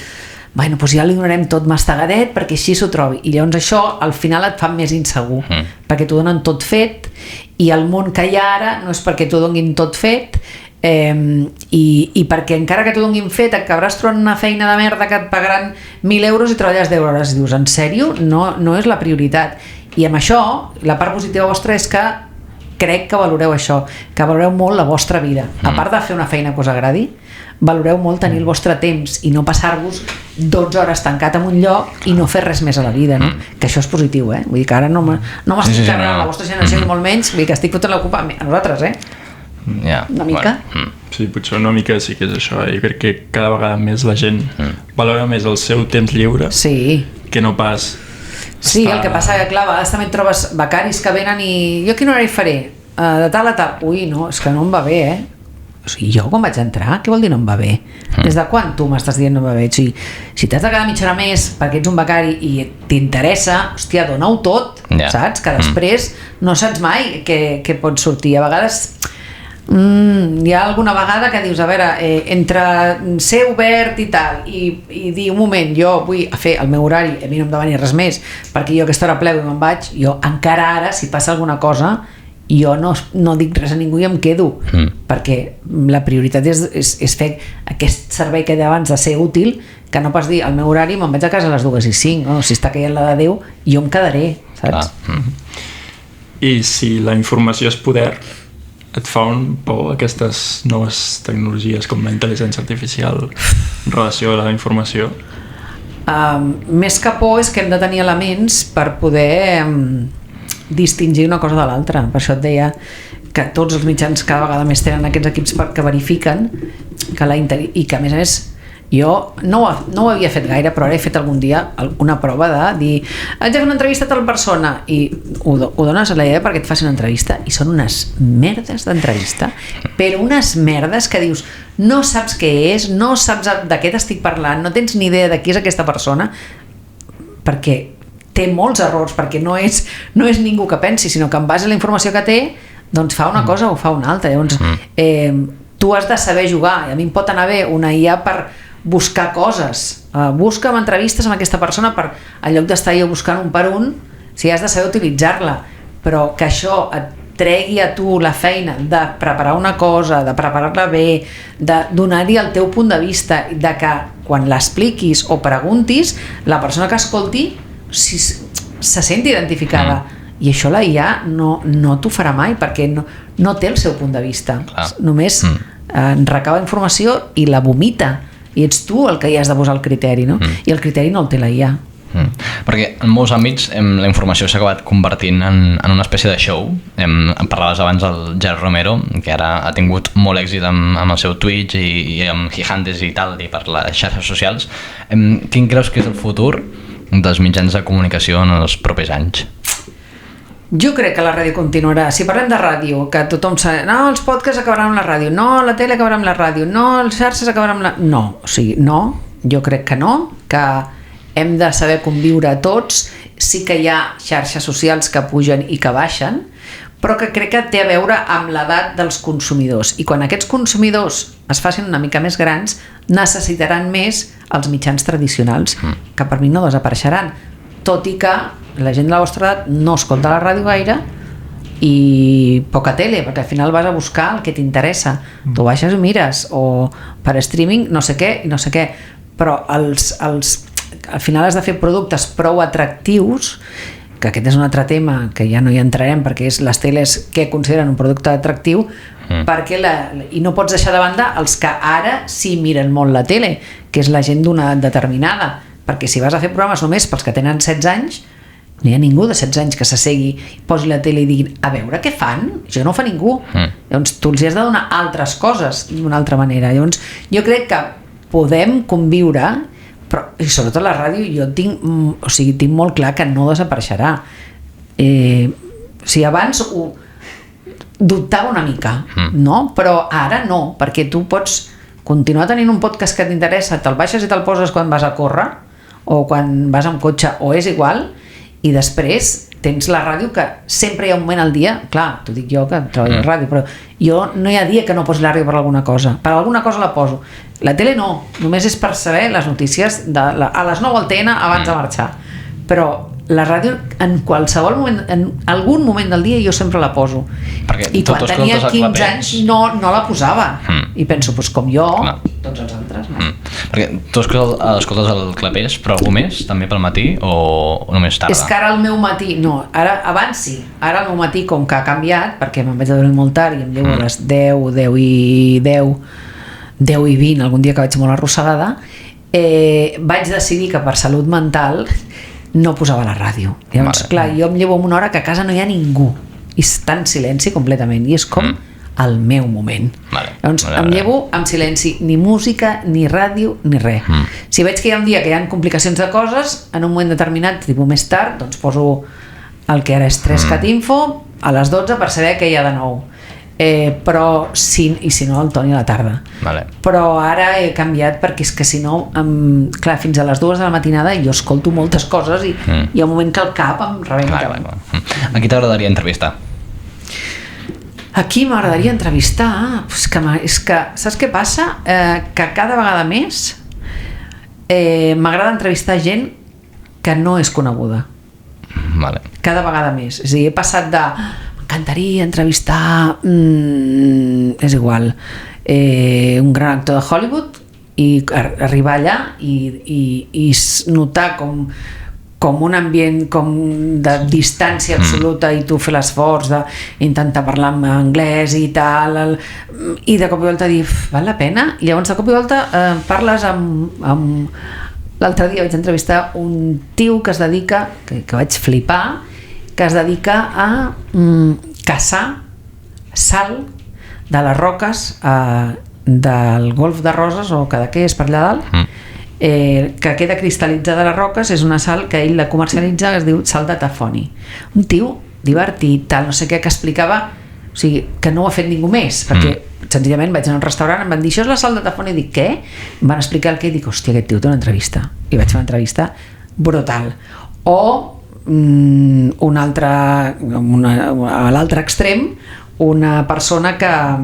bueno, doncs ja li donarem tot mastegadet perquè així s'ho trobi, i llavors això al final et fa més insegur, perquè t'ho donen tot fet, i el món que hi ha ara no és perquè t'ho donin tot fet, i perquè encara que t'ho donin fet et acabaràs trobant una feina de merda que et pagaran 1.000 euros i treballes 10 hores, i dius, en sèrio? No és la prioritat. I amb això, la part positiva vostra és que crec que valoreu això, que valoreu molt la vostra vida. A part de fer una feina que us agradi, valoreu molt tenir el vostre temps i no passar-vos 12 hores tancat en un lloc i no fer res més a la vida, no? Que això és positiu, Vull dir que ara no m'estic carregant la vostra generació, ni molt menys, vull dir que estic fotent la culpa a nosaltres, Una mica. Sí, potser una mica sí que és això, Jo crec que cada vegada més la gent valora més el seu temps lliure que no pas... Sí, el que passa que, clar, a vegades també et trobes becaris que venen i jo quin horari faré? De tal a tal. Ui, no, és que no em va bé, O sigui, jo quan vaig entrar, què vol dir no em va bé? Des de quan tu m'estàs dient no em va bé? O sigui, si t'has de quedar mitja hora més perquè ets un becari i t'interessa, hòstia, dona-ho tot, saps? Que després no saps mai què pot sortir. A vegades... hi ha alguna vegada que dius, a veure, entre ser obert i tal i dir, un moment, jo vull fer el meu horari, a mi no em demani res més perquè jo aquesta hora plego i me'n vaig, jo encara ara, si passa alguna cosa, jo no dic res a ningú i em quedo, perquè la prioritat és fer aquest servei que deia abans de ser útil, que no pas dir, el meu horari me'n vaig a casa a les 2:05, no? Si està caient la de Déu, jo em quedaré, saps? I si la informació és poder, et fa un por aquestes noves tecnologies com la intel·ligència artificial en relació a la informació? Més que por és que hem de tenir elements per poder distingir una cosa de l'altra. Per això et deia que tots els mitjans cada vegada més tenen aquests equips que verifiquen i que a més jo no ho havia fet gaire, però ara he fet algun dia una prova de dir haig de fer una entrevista a tal persona i ho dones a la idea perquè et faci una entrevista i són unes merdes d'entrevista, però unes merdes que dius no saps què és, no saps de què t'estic parlant, no tens ni idea de qui és aquesta persona, perquè té molts errors, perquè no és ningú que pensi, sinó que en base a la informació que té doncs fa una cosa o fa una altra. Llavors tu has de saber jugar, i a mi em pot anar bé una IA per buscar coses, busca'm entrevistes amb aquesta persona en lloc d'estar jo buscant un per un, si has de saber utilitzar-la, però que això tregui a tu la feina de preparar una cosa, de preparar-la bé, de donar-hi el teu punt de vista, de que quan l'expliquis o preguntis, la persona que escolti se senti identificada. I això la IA no t'ho farà mai, perquè no té el seu punt de vista. Només recava informació i la vomita, i ets tu el que hi has de posar el criteri, no? I el criteri no el té la IA. Perquè en molts àmbits la informació s'ha acabat convertint en una espècie de show. Parlaves abans del Gerard Romero, que ara ha tingut molt èxit amb el seu Twitch i amb Gigantes i tal, i per les xarxes socials. Quin creus que és el futur dels mitjans de comunicació en els propers anys? Jo crec que la ràdio continuarà. Si parlem de ràdio, que tothom sap, no, els podcasts acabaran amb la ràdio, no, la tele acabarà amb la ràdio, no, les xarxes acabaran amb la... No, o sigui, no, jo crec que no, que hem de saber conviure tots. Sí que hi ha xarxes socials que pugen i que baixen, però que crec que té a veure amb l'edat dels consumidors. I quan aquests consumidors es facin una mica més grans, necessitaran més els mitjans tradicionals, que per mi no desapareixeran. Tot i que la gent de la vostra edat no escolta la ràdio gaire i poca tele, perquè al final vas a buscar el que t'interessa. Tu baixes i mires, o per streaming no sé què i no sé què. Però al final has de fer productes prou atractius, que aquest és un altre tema que ja no hi entrarem, perquè és les teles que consideren un producte atractiu, perquè i no pots deixar de banda els que ara sí miren molt la tele, que és la gent d'una edat determinada, perquè si vas a fer programes només pels que tenen 16 anys, no hi ha ningú de 16 anys que s'assegui, posi la tele i diguin, a veure què fan? Això no ho fa ningú. Llavors tu els has de donar altres coses d'una altra manera. Llavors jo crec que podem conviure, però, i sobretot la ràdio, jo tinc molt clar que no desapareixerà. Si abans ho dubtava una mica, no? Però ara no, perquè tu pots continuar tenint un podcast que t'interessa, te'l baixes i te'l poses quan vas a córrer o quan vas amb cotxe, o és igual, i després tens la ràdio, que sempre hi ha un moment al dia, clar, t'ho dic jo que treballo a la ràdio, però jo no hi ha dia que no posi la ràdio per alguna cosa la poso. La tele no, només és per saber les notícies a les 9 al TN abans de marxar, però la ràdio en qualsevol moment, en algun moment del dia jo sempre la poso. I quan tenia 15 anys no la posava, i penso, doncs com jo, tots els altres, no? Perquè tu escoltes el Clapés, però algú més, també pel matí, o només tarda? És que ara el meu matí, no, abans sí, ara el meu matí, com que ha canviat, perquè me'n vaig a dormir molt tard i em llevo a les 10 i 20, algun dia que vaig molt arrossegada, vaig decidir que per salut mental no posava la ràdio. Llavors, clar, jo em llevo una hora que a casa no hi ha ningú i està en silenci completament, i és com el meu moment. Llavors em llevo en silenci, ni música, ni ràdio, ni res. Si veig que hi ha un dia que hi ha complicacions de coses, en un moment determinat, tipus més tard, doncs poso el que ara és 3CAT Info a les 12 per saber què hi ha de nou. Però si no, el Toni a la tarda. Però ara he canviat, perquè és que si no, clar, fins a les 2 de la matinada jo escolto moltes coses i hi ha un moment que el cap em rebenta. A qui t'agradaria entrevistar? A qui m'agradaria entrevistar? És que saps què passa? Que cada vegada més m'agrada entrevistar gent que no és coneguda. Cada vegada més. És a dir, he passat de m'encantaria entrevistar és igual, un gran actor de Hollywood, i arribar allà i notar com un ambient de distància absoluta, i tu fer l'esforç d'intentar parlar en anglès i tal, i de cop i volta dir, val la pena? I llavors de cop i volta parles amb... L'altre dia vaig entrevistar un tio que es dedica, que vaig flipar, que es dedica a caçar sal de les roques del golf de Roses, o que és per allà dalt, que queda cristal·litzada a les roques. És una sal que ell la comercialitza, que es diu sal de tafoni. Un tio divertit, tal, no sé què, que explicava, o sigui, que no ho ha fet ningú més, perquè senzillament vaig anar a un restaurant, em van dir, això és la sal de tafoni, i dic, què? Em van explicar el que, i dic, hòstia, aquest tio té una entrevista, i vaig fer una entrevista brutal. O un altre, a l'altre extrem, una persona que ha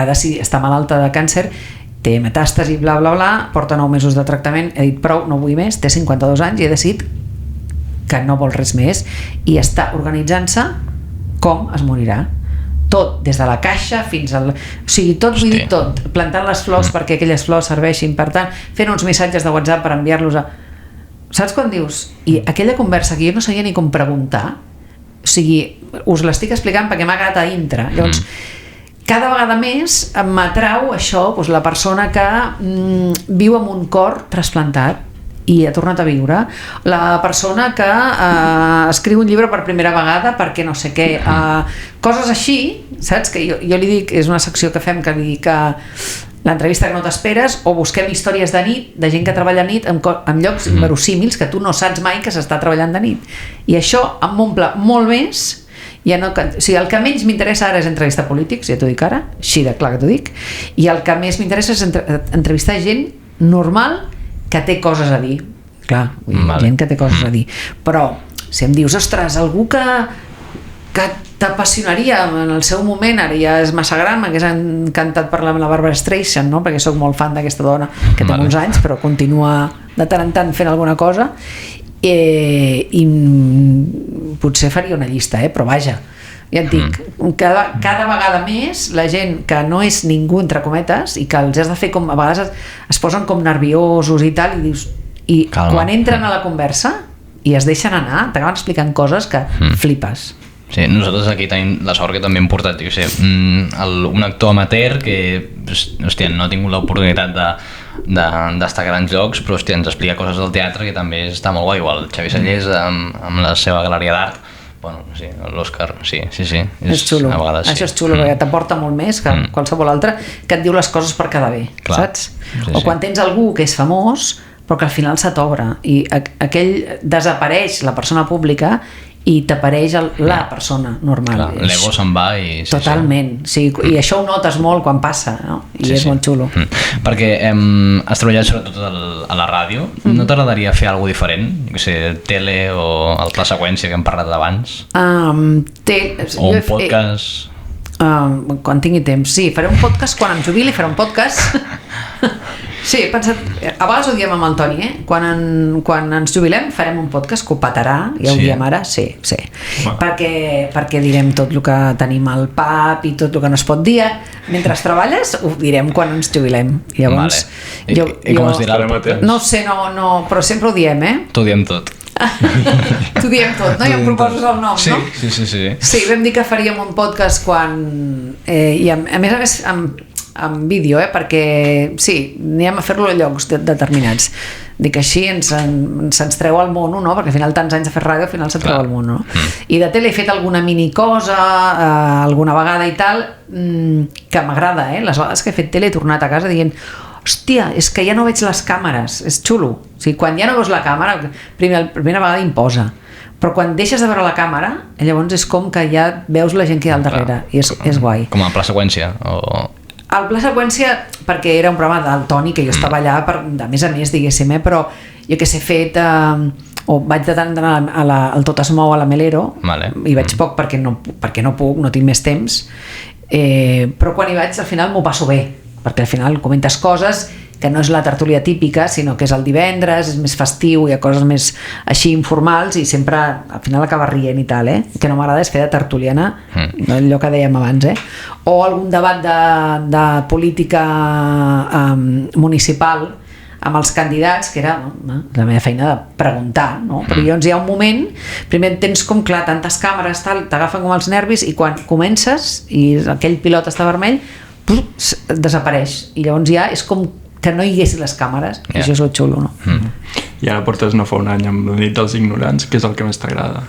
decidit, està malalta de càncer, té metàstasi, bla bla bla, porta 9 mesos de tractament, he dit prou, no vull més, té 52 anys i he decidit que no vol res més, i està organitzant-se com es morirà. Tot, des de la caixa fins al... O sigui, tot, vull dir tot. Plantant les flors perquè aquelles flors serveixin, per tant, fent uns missatges de WhatsApp per enviar-los a... Saps quan dius? I aquella conversa que jo no sabia ni com preguntar, o sigui, us l'estic explicant perquè m'ha quedat a dintre. Llavors, cada vegada més m'atrau això, doncs, la persona que viu amb un cor trasplantat i ha tornat a viure, la persona que escriu un llibre per primera vegada perquè no sé què, coses així, saps? Que jo li dic, és una secció que fem que li dic que l'entrevista que no t'esperes, o busquem històries de nit de gent que treballa a nit en llocs inverosímils que tu no saps mai que s'està treballant de nit, i això em omple molt més. Ja no, o sigui, el que menys m'interessa ara és entrevistar polítics, ja t'ho dic ara, així de clar que t'ho dic, i el que més m'interessa és entrevistar gent normal que té coses a dir. Clar, gent que té coses a dir. Però si em dius, ostres, algú que t'apassionaria en el seu moment, ara ja és massa gran, m'hagués encantat parlar amb la Barbara Streisand, no? Perquè sóc molt fan d'aquesta dona, que té uns anys, però continua de tant en tant fent alguna cosa, i potser faria una llista, però vaja, ja et dic, cada vegada més la gent que no és ningú entre cometes i que els has de fer com, a vegades es posen com nerviosos i tal, i dius, i quan entren a la conversa i es deixen anar, t'acaben explicant coses que flipes. Sí, nosaltres aquí tenim la sort que també hem portat, jo sé, un actor amateur que, hòstia, no ha tingut l'oportunitat d'estar a grans llocs, però hòstia, ens explica coses del teatre que també està molt guai, igual Xavi Sallés amb la seva galeria d'art. Bueno, sí, l'Òscar, sí. És xulo, això és xulo, perquè t'aporta molt més que qualsevol altre, que et diu les coses per quedar bé, saps? O quan tens algú que és famós però que al final se t'obre i aquell desapareix la persona pública i t'apareix la persona normal. L'ego se'n va i... Totalment, sí, i això ho notes molt quan passa, no? I és molt xulo. Perquè has treballat sobretot a la ràdio, no t'agradaria fer alguna cosa diferent? Jo sé, tele o el Pla Seqüència que hem parlat abans? O un podcast? Quan tingui temps, sí, faré un podcast quan em jubili, faré un podcast. Sí, he pensat, a vegades ho diem amb el Toni, quan ens jubilem farem un podcast que ho petarà, ja ho diem ara, sí. Perquè direm tot el que tenim al pap i tot el que no es pot dir. Mentre treballes ho direm quan ens jubilem. Llavors, I com es dirà? No sé, no, però sempre ho diem, T'ho diem tot. T'ho diem tot, no? I em proposes el nom, no? Sí. Sí, vam dir que faríem un podcast quan... I a més en vídeo, perquè sí, anem a fer-lo a llocs determinats. Dic, així ens treu al mono, no? Perquè al final tants anys de fer ràdio, al final se't treu al mono, no? I de tele he fet alguna mini cosa alguna vegada i tal, que m'agrada, les vegades que he fet tele he tornat a casa dient, hòstia, és que ja no veig les càmeres, és xulo. O sigui, quan ja no veus la càmera, primera vegada imposa, però quan deixes de veure la càmera, llavors és com que ja veus la gent que hi ha al darrere, i és guai. Com a Pla Seqüència o... El Pla Seqüència, perquè era un programa del Toni, que jo estava allà, de més a més, diguéssim, però jo que sé fet, o vaig de tant al Tot es mou a la Melero, i vaig poc perquè no puc, no tinc més temps, però quan hi vaig al final m'ho passo bé, perquè al final comentes coses que no és la tertúlia típica, sinó que és el divendres, és més festiu, hi ha coses més així informals i sempre al final acaba rient i tal, que no m'agrada és fer de tertuliana, allò que dèiem abans, o algun debat de política municipal amb els candidats, que era la meva feina de preguntar, no? Però llavors hi ha un moment, primer tens com clar tantes càmeres, t'agafen com els nervis, i quan comences i aquell pilot està vermell, desapareix, i llavors ja és com que no hi haguessin les càmeres, i això és el xulo, no? I ara portes no fa un any amb la nit dels ignorants, què és el que més t'agrada?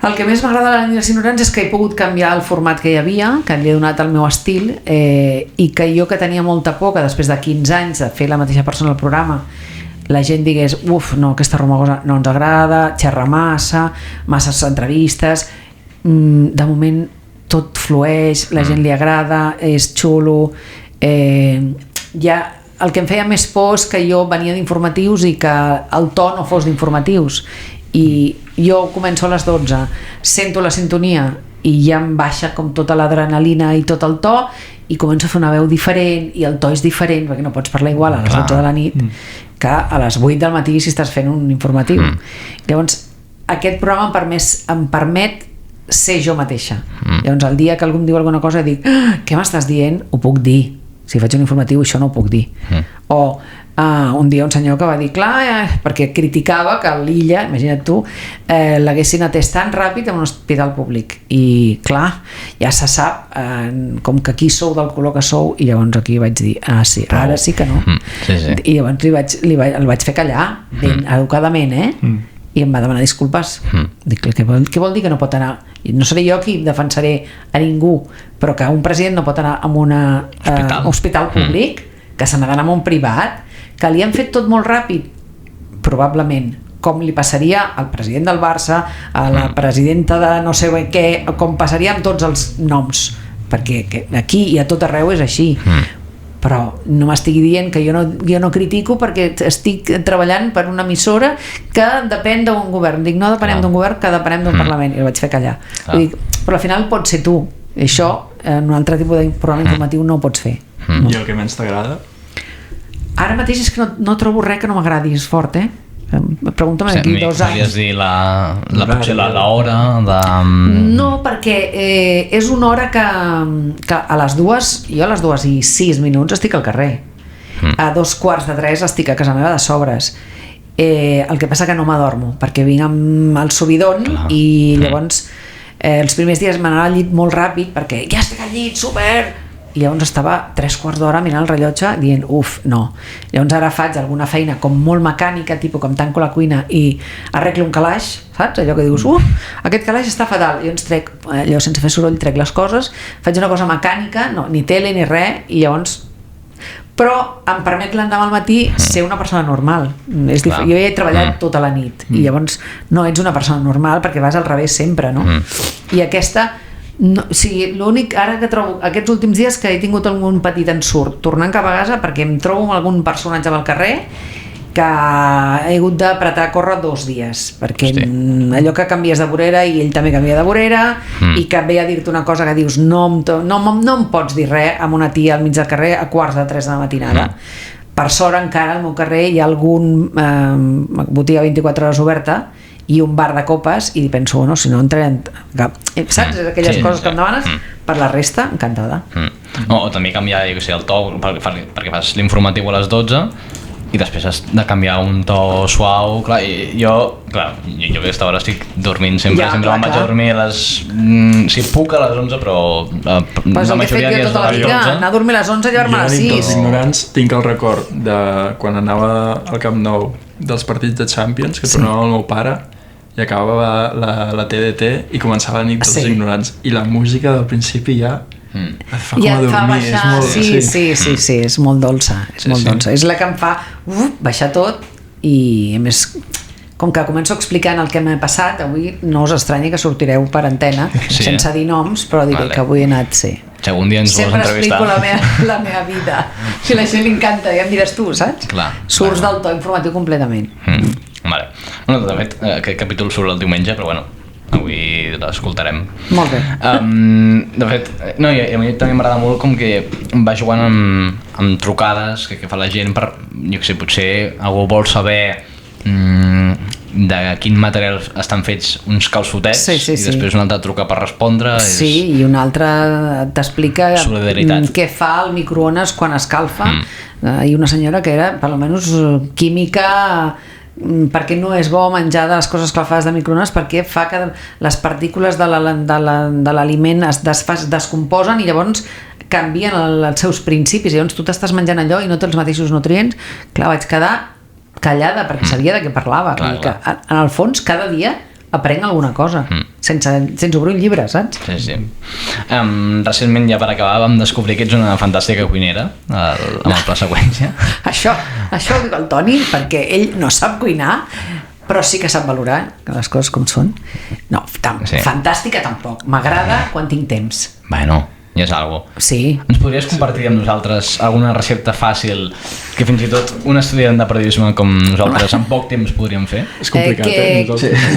El que més m'agrada de la nit dels ignorants és que he pogut canviar el format que hi havia, que li he donat el meu estil, i que jo que tenia molta por que després de 15 anys de fer la mateixa persona al programa la gent digués, no, aquesta romagosa no ens agrada, xerra masses entrevistes, de moment tot flueix, la gent li agrada, és xulo, ja el que em feia més por és que jo venia d'informatius i que el to no fos d'informatius, i jo començo a les 12, sento la sintonia i ja em baixa com tota l'adrenalina i tot el to, i començo a fer una veu diferent i el to és diferent, perquè no pots parlar igual a les 12 de la nit que a les 8 del matí si estàs fent un informatiu. Llavors aquest programa em permet ser jo mateixa. Llavors el dia que algú em diu alguna cosa dic, què m'estàs dient? Ho puc dir. Si faig un informatiu això no ho puc dir. O un dia un senyor que va dir, clar, perquè criticava que a l'Illa, imagina't tu, l'haguessin atès tan ràpid en un hospital públic, i clar, ja se sap com que aquí sou del color que sou, i llavors aquí vaig dir, sí, ara sí que no. I llavors el vaig fer callar ben educadament, i em va demanar disculpes. Dic, què vol dir que no pot anar? No seré jo qui defensaré a ningú, però que un president no pot anar a un hospital públic, que se n'ha d'anar a un privat, que li han fet tot molt ràpid, probablement, com li passaria al president del Barça, a la presidenta de no sé què, com passaria amb tots els noms, perquè aquí i a tot arreu és així. Però no m'estigui dient que jo no critico perquè estic treballant per una emissora que depèn d'un govern. Dic, no depenem d'un govern, que depenem d'un Parlament, i el vaig fer callar. Dic, però al final pots ser tu, i això en un altre tipus de programa informatiu no ho pots fer. I el que menys t'agrada? Ara mateix és que no trobo res que no m'agradi, és fort, Pregunta'm d'aquí 2 anys. Podries dir potser l'hora de... No, perquè és una hora que a les 2, jo a les 2:06 estic al carrer. A 2:15 estic a casa meva de sobres. El que passa que no m'adormo, perquè vinc amb el subidon i llavors els primers dies m'anava al llit molt ràpid perquè ja estic al llit, super! I llavors estava 3/4 d'hora mirant el rellotge dient, no. Llavors ara faig alguna feina com molt mecànica, tipus com tanco la cuina i arreglo un calaix, saps? Allò que dius, aquest calaix està fatal, i llavors trec, allò sense fer soroll, trec les coses, faig una cosa mecànica, no, ni tele ni res, i llavors però em permet l'endemà al matí ser una persona normal. Jo he treballat tota la nit i llavors no ets una persona normal perquè vas al revés sempre, no? I aquesta no, o sigui, l'únic ara que trobo aquests últims dies que he tingut algun petit ensurt tornant cap a casa perquè em trobo amb algun personatge al carrer que he hagut d'apretar a córrer 2 dies perquè allò que canvies de vorera i ell també canvia de vorera i que ve a dir-te una cosa que dius no em pots dir res amb una tia al mig del carrer a 2:45 de la matinada. Per sort encara al meu carrer hi ha algun botiga 24 hores oberta i un bar de copes i penso, si no entraré saps? Aquelles coses que em demanes, per la resta encantada. O també canviar, jo què sé, el to perquè fas l'informatiu a les 12 i després has de canviar un to suau. Clar, jo a aquesta hora estic dormint sempre me'n vaig a dormir a les... si puc a les 11, però la majoria de dies a les 12. Anar a dormir a les 11 i llevar-me a les 6. Jo, dels ignorants, tinc el record de quan anava al Camp Nou dels partits de Champions, que tornava el meu pare i acabava la TDT i començava la nit dels ignorants, i la música del principi ja et fa com a dormir, és molt... Sí, és molt dolça, és la que em fa baixar tot. I a més, com que començo explicant el que m'ha passat avui, no us estranyi que sortireu per antena sense dir noms, però diré que avui he anat Si algun dia ens vols entrevistar. Sempre explico la meva vida, si a la gent li encanta, ja em diràs tu, saps? Surts del to informatiu completament. Vale. Bueno, de fet, aquest capítol surt el diumenge, però bueno, avui l'escoltarem. Molt bé. De fet, a mi també m'agrada molt com que va jugant amb trucades que fa la gent per, jo què sé, potser algú vol saber de quin material estan fets uns calçotets i després un altre truca per respondre. I un altre t'explica què fa el microones quan escalfa. Hi ha una senyora que era, per almenys, química, perquè no és bo menjar de les coses escalfades de microones, perquè fa que les partícules de l'aliment es descomposen i llavors canvien els seus principis, i llavors tu t'estàs menjant allò i no té els mateixos nutrients. Clar, vaig quedar callada perquè sabia de què parlava. Que, en el fons, cada dia aprenc alguna cosa sense obrir un llibre, saps? Sí. Recentment, ja per acabar, vam descobrir que ets una fantàstica cuinera amb el Pla Seqüència. Això ho diu el Toni perquè ell no sap cuinar, però sí que sap valorar les coses com són. No, fantàstica tampoc, m'agrada quan tinc temps. Bueno, ja és algo. Sí. Ens podries compartir amb nosaltres alguna recepta fàcil que fins i tot un estudiant de periodisme com nosaltres en poc temps podríem fer? És complicat,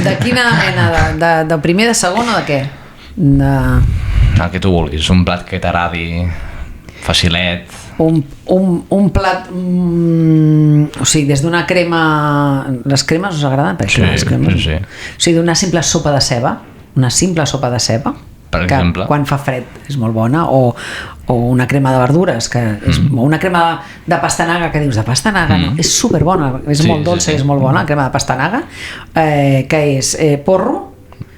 De quina mena? De primer, de segon o de què? El que tu vulguis, un plat que t'agradi, facilet. Un plat, o sigui, des d'una crema... Les cremes us agraden? Sí. O sigui, d'una simple sopa de ceba, una simple sopa de ceba, per que exemple, quan fa fred és molt bona, o una crema de verdures, que és una crema de pastanaga, que dius de pastanaga, no? És superbona, és molt dolça, és molt bona, crema de pastanaga, que és porro,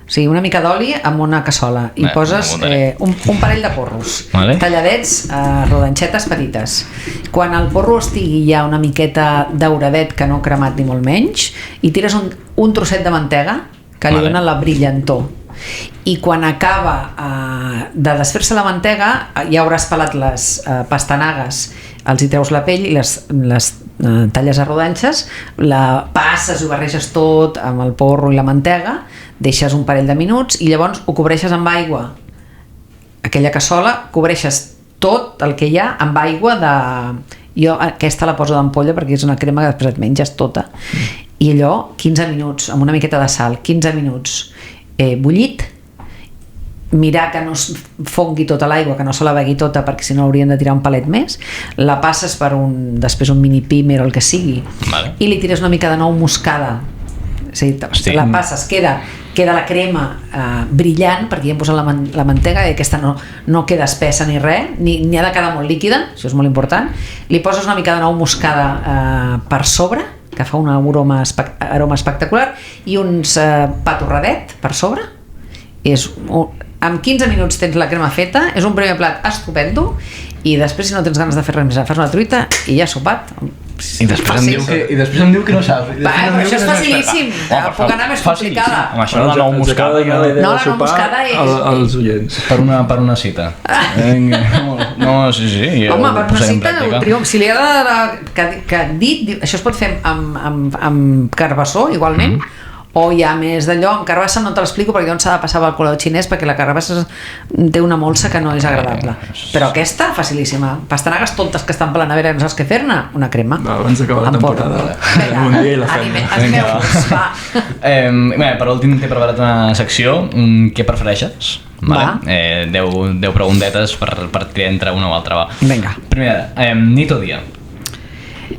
o sigui, una mica d'oli amb una cassola i poses un parell de porros talladets, rodanxetes petites. Quan el porro estigui ja una miqueta dauradet, que no cremat ni molt menys, i tires un trosset de mantega que li dona la brillantor, i quan acaba de desfer-se la mantega ja hauràs pelat les pastanagues, els hi treus la pell i les talles a rodanxes, la passes i ho barreges tot amb el porro i la mantega, deixes un parell de minuts i llavors ho cobreixes amb aigua, aquella cassola, cobreixes tot el que hi ha amb aigua de... Jo aquesta la poso d'ampolla perquè és una crema que després et menges tota, i allò 15 minuts amb una miqueta de sal, 15 minuts bullit, mirar que no es fongui tota l'aigua, que no se la begui tota, perquè si no haurien de tirar un palet més, la passes per després un mini pimer o el que sigui, i li tires una mica de nou moscada, és a dir, la passes, queda la crema brillant, perquè ja hem posat la mantega i aquesta no queda espessa ni res, ni ha de quedar molt líquida, això és molt important. Li poses una mica de nou moscada per sobre, que fa un aroma espectacular, i uns pa torradet per sobre. Amb 15 minuts tens la crema feta, és un primer plat estupendo, i després, si no tens ganes de fer res més, fas una truita i ja has sopat. I després em diu que no saps. Però això és facilíssim, puc anar més complicada. Amb això de la nou moscada... No, la nou moscada és... Els oients. Per una cita. No, sí. Home, per una cita, si li agrada que ha dit, això es pot fer amb carbassó, igualment, o hi ha més d'allò, amb carbassa no te l'explico perquè llavors s'ha de passar pel colador xinès perquè la carbassa té una molsa que no és agradable, però aquesta facilíssima, pastanagues tontes que estan per la nevera i no saps què fer-ne, una crema abans d'acabar la temporada un dia i la fem. Per últim t'he preparat una secció, què prefereixes? 10 preguntetes per triar entre una o altra. Primera, nit o dia?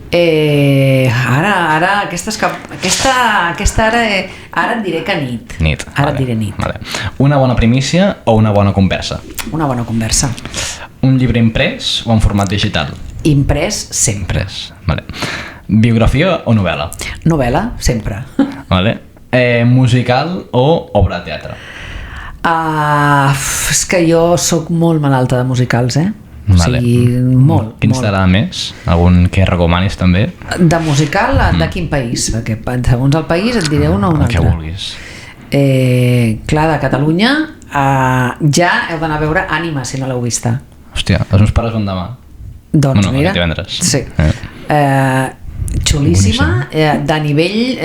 Ara ara et diré que nit. Ara et diré nit. Una bona primícia o una bona conversa? Una bona conversa. Un llibre imprès o en format digital? Imprès sempre. Biografia o novel·la? Novel·la, sempre. Musical o obra de teatre? És que jo sóc molt malalta de musicals, o sigui, molt. Quins t'agrada més? Algun que recomanis també? De musical, de quin país? Perquè segons el país et diré un o un altre. El que vulguis. Clar, de Catalunya ja heu d'anar a veure Ànima, si no l'heu vista. Hòstia, els meus pares van demà. Doncs mira, sí. Xulíssima, de nivell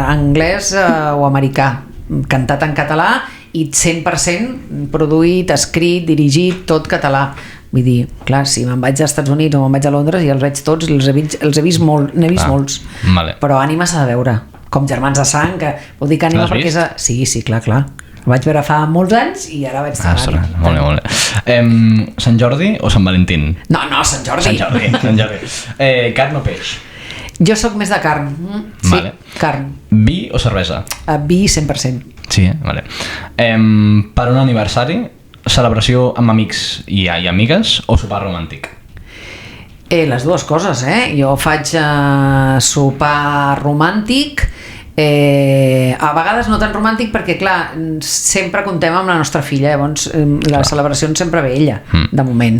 anglès o americà, cantat en català i 100% produït, escrit, dirigit, tot català. Vull dir, clar, si me'n vaig als Estats Units o me'n vaig a Londres i els veig tots, els he vist molts, però Ànima s'ha de veure, com Germans de sang, que vol dir que Ànima perquè és... Sí, clar. El vaig veure fa molts anys i ara vaig estar molt bé. Sant Jordi o Sant Valentín? No, Sant Jordi. Sant Jordi. Carn o peix? Jo sóc més de carn. Sí, carn. Vi o cervesa? Vi 100%. Sí, vale. Per un aniversari, celebració amb amics i amigues o sopar romàntic? Les dues coses, Jo faig sopar romàntic, a vegades no tan romàntic perquè, clar, sempre contem amb la nostra filla, llavors les celebracions sempre ve ella, de moment.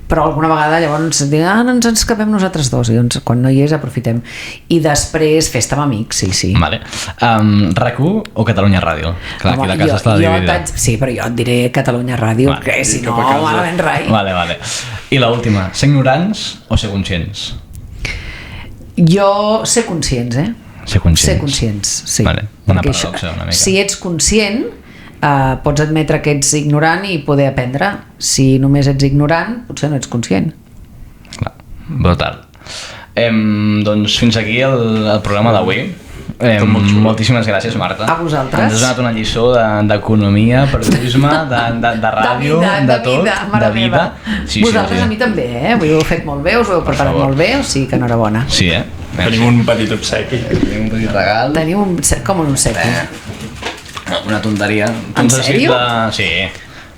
Però alguna vegada llavors dic, ens escapem nosaltres dos, i doncs quan no hi és aprofitem. I després festa amb amics, sí. RAC1 o Catalunya Ràdio? Clar, aquí la casa està dividida. Sí, però jo et diré Catalunya Ràdio, que si no, malament rai. Vale. I l'última, ser ignorants o ser conscients? Jo ser conscients, Ser conscients, sí. Una paradoxa, una mica. Si ets conscient, pots admetre que ets ignorant i poder aprendre. Si només ets ignorant, potser no ets conscient. Clar, brutal. Doncs fins aquí el programa d'avui. Moltíssimes gràcies, Marta. A vosaltres. Ens has donat una lliçó d'economia, periodisme, de ràdio, de tot, de vida. Vosaltres a mi també, Ho heu fet molt bé, us ho heu preparat molt bé, o sigui que enhorabona. Sí, Tenim un petit obsequi. Tenim un petit regal. Com un obsequi. Una tonteria. En sèrio? Sí,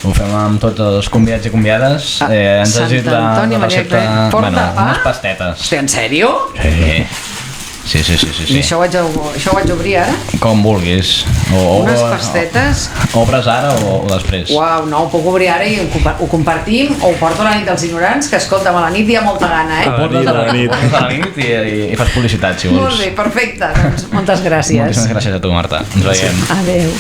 ho fem amb tots els convidats i convidades. Ens has dit la recepta... Porta pa? Unes pastetes. Hosti, en sèrio? Sí. I això ho vaig obrir ara? Com vulguis. Unes pastetes? Obres ara o després? Uau, no, ho puc obrir ara i ho compartim, o ho porto a la nit dels ignorants, que escolta'm, a la nit hi ha molta gana, A la nit i fas publicitat, si vols. Molt bé, perfecte, doncs moltes gràcies. Moltíssimes gràcies a tu, Marta. Ens veiem. Adéu.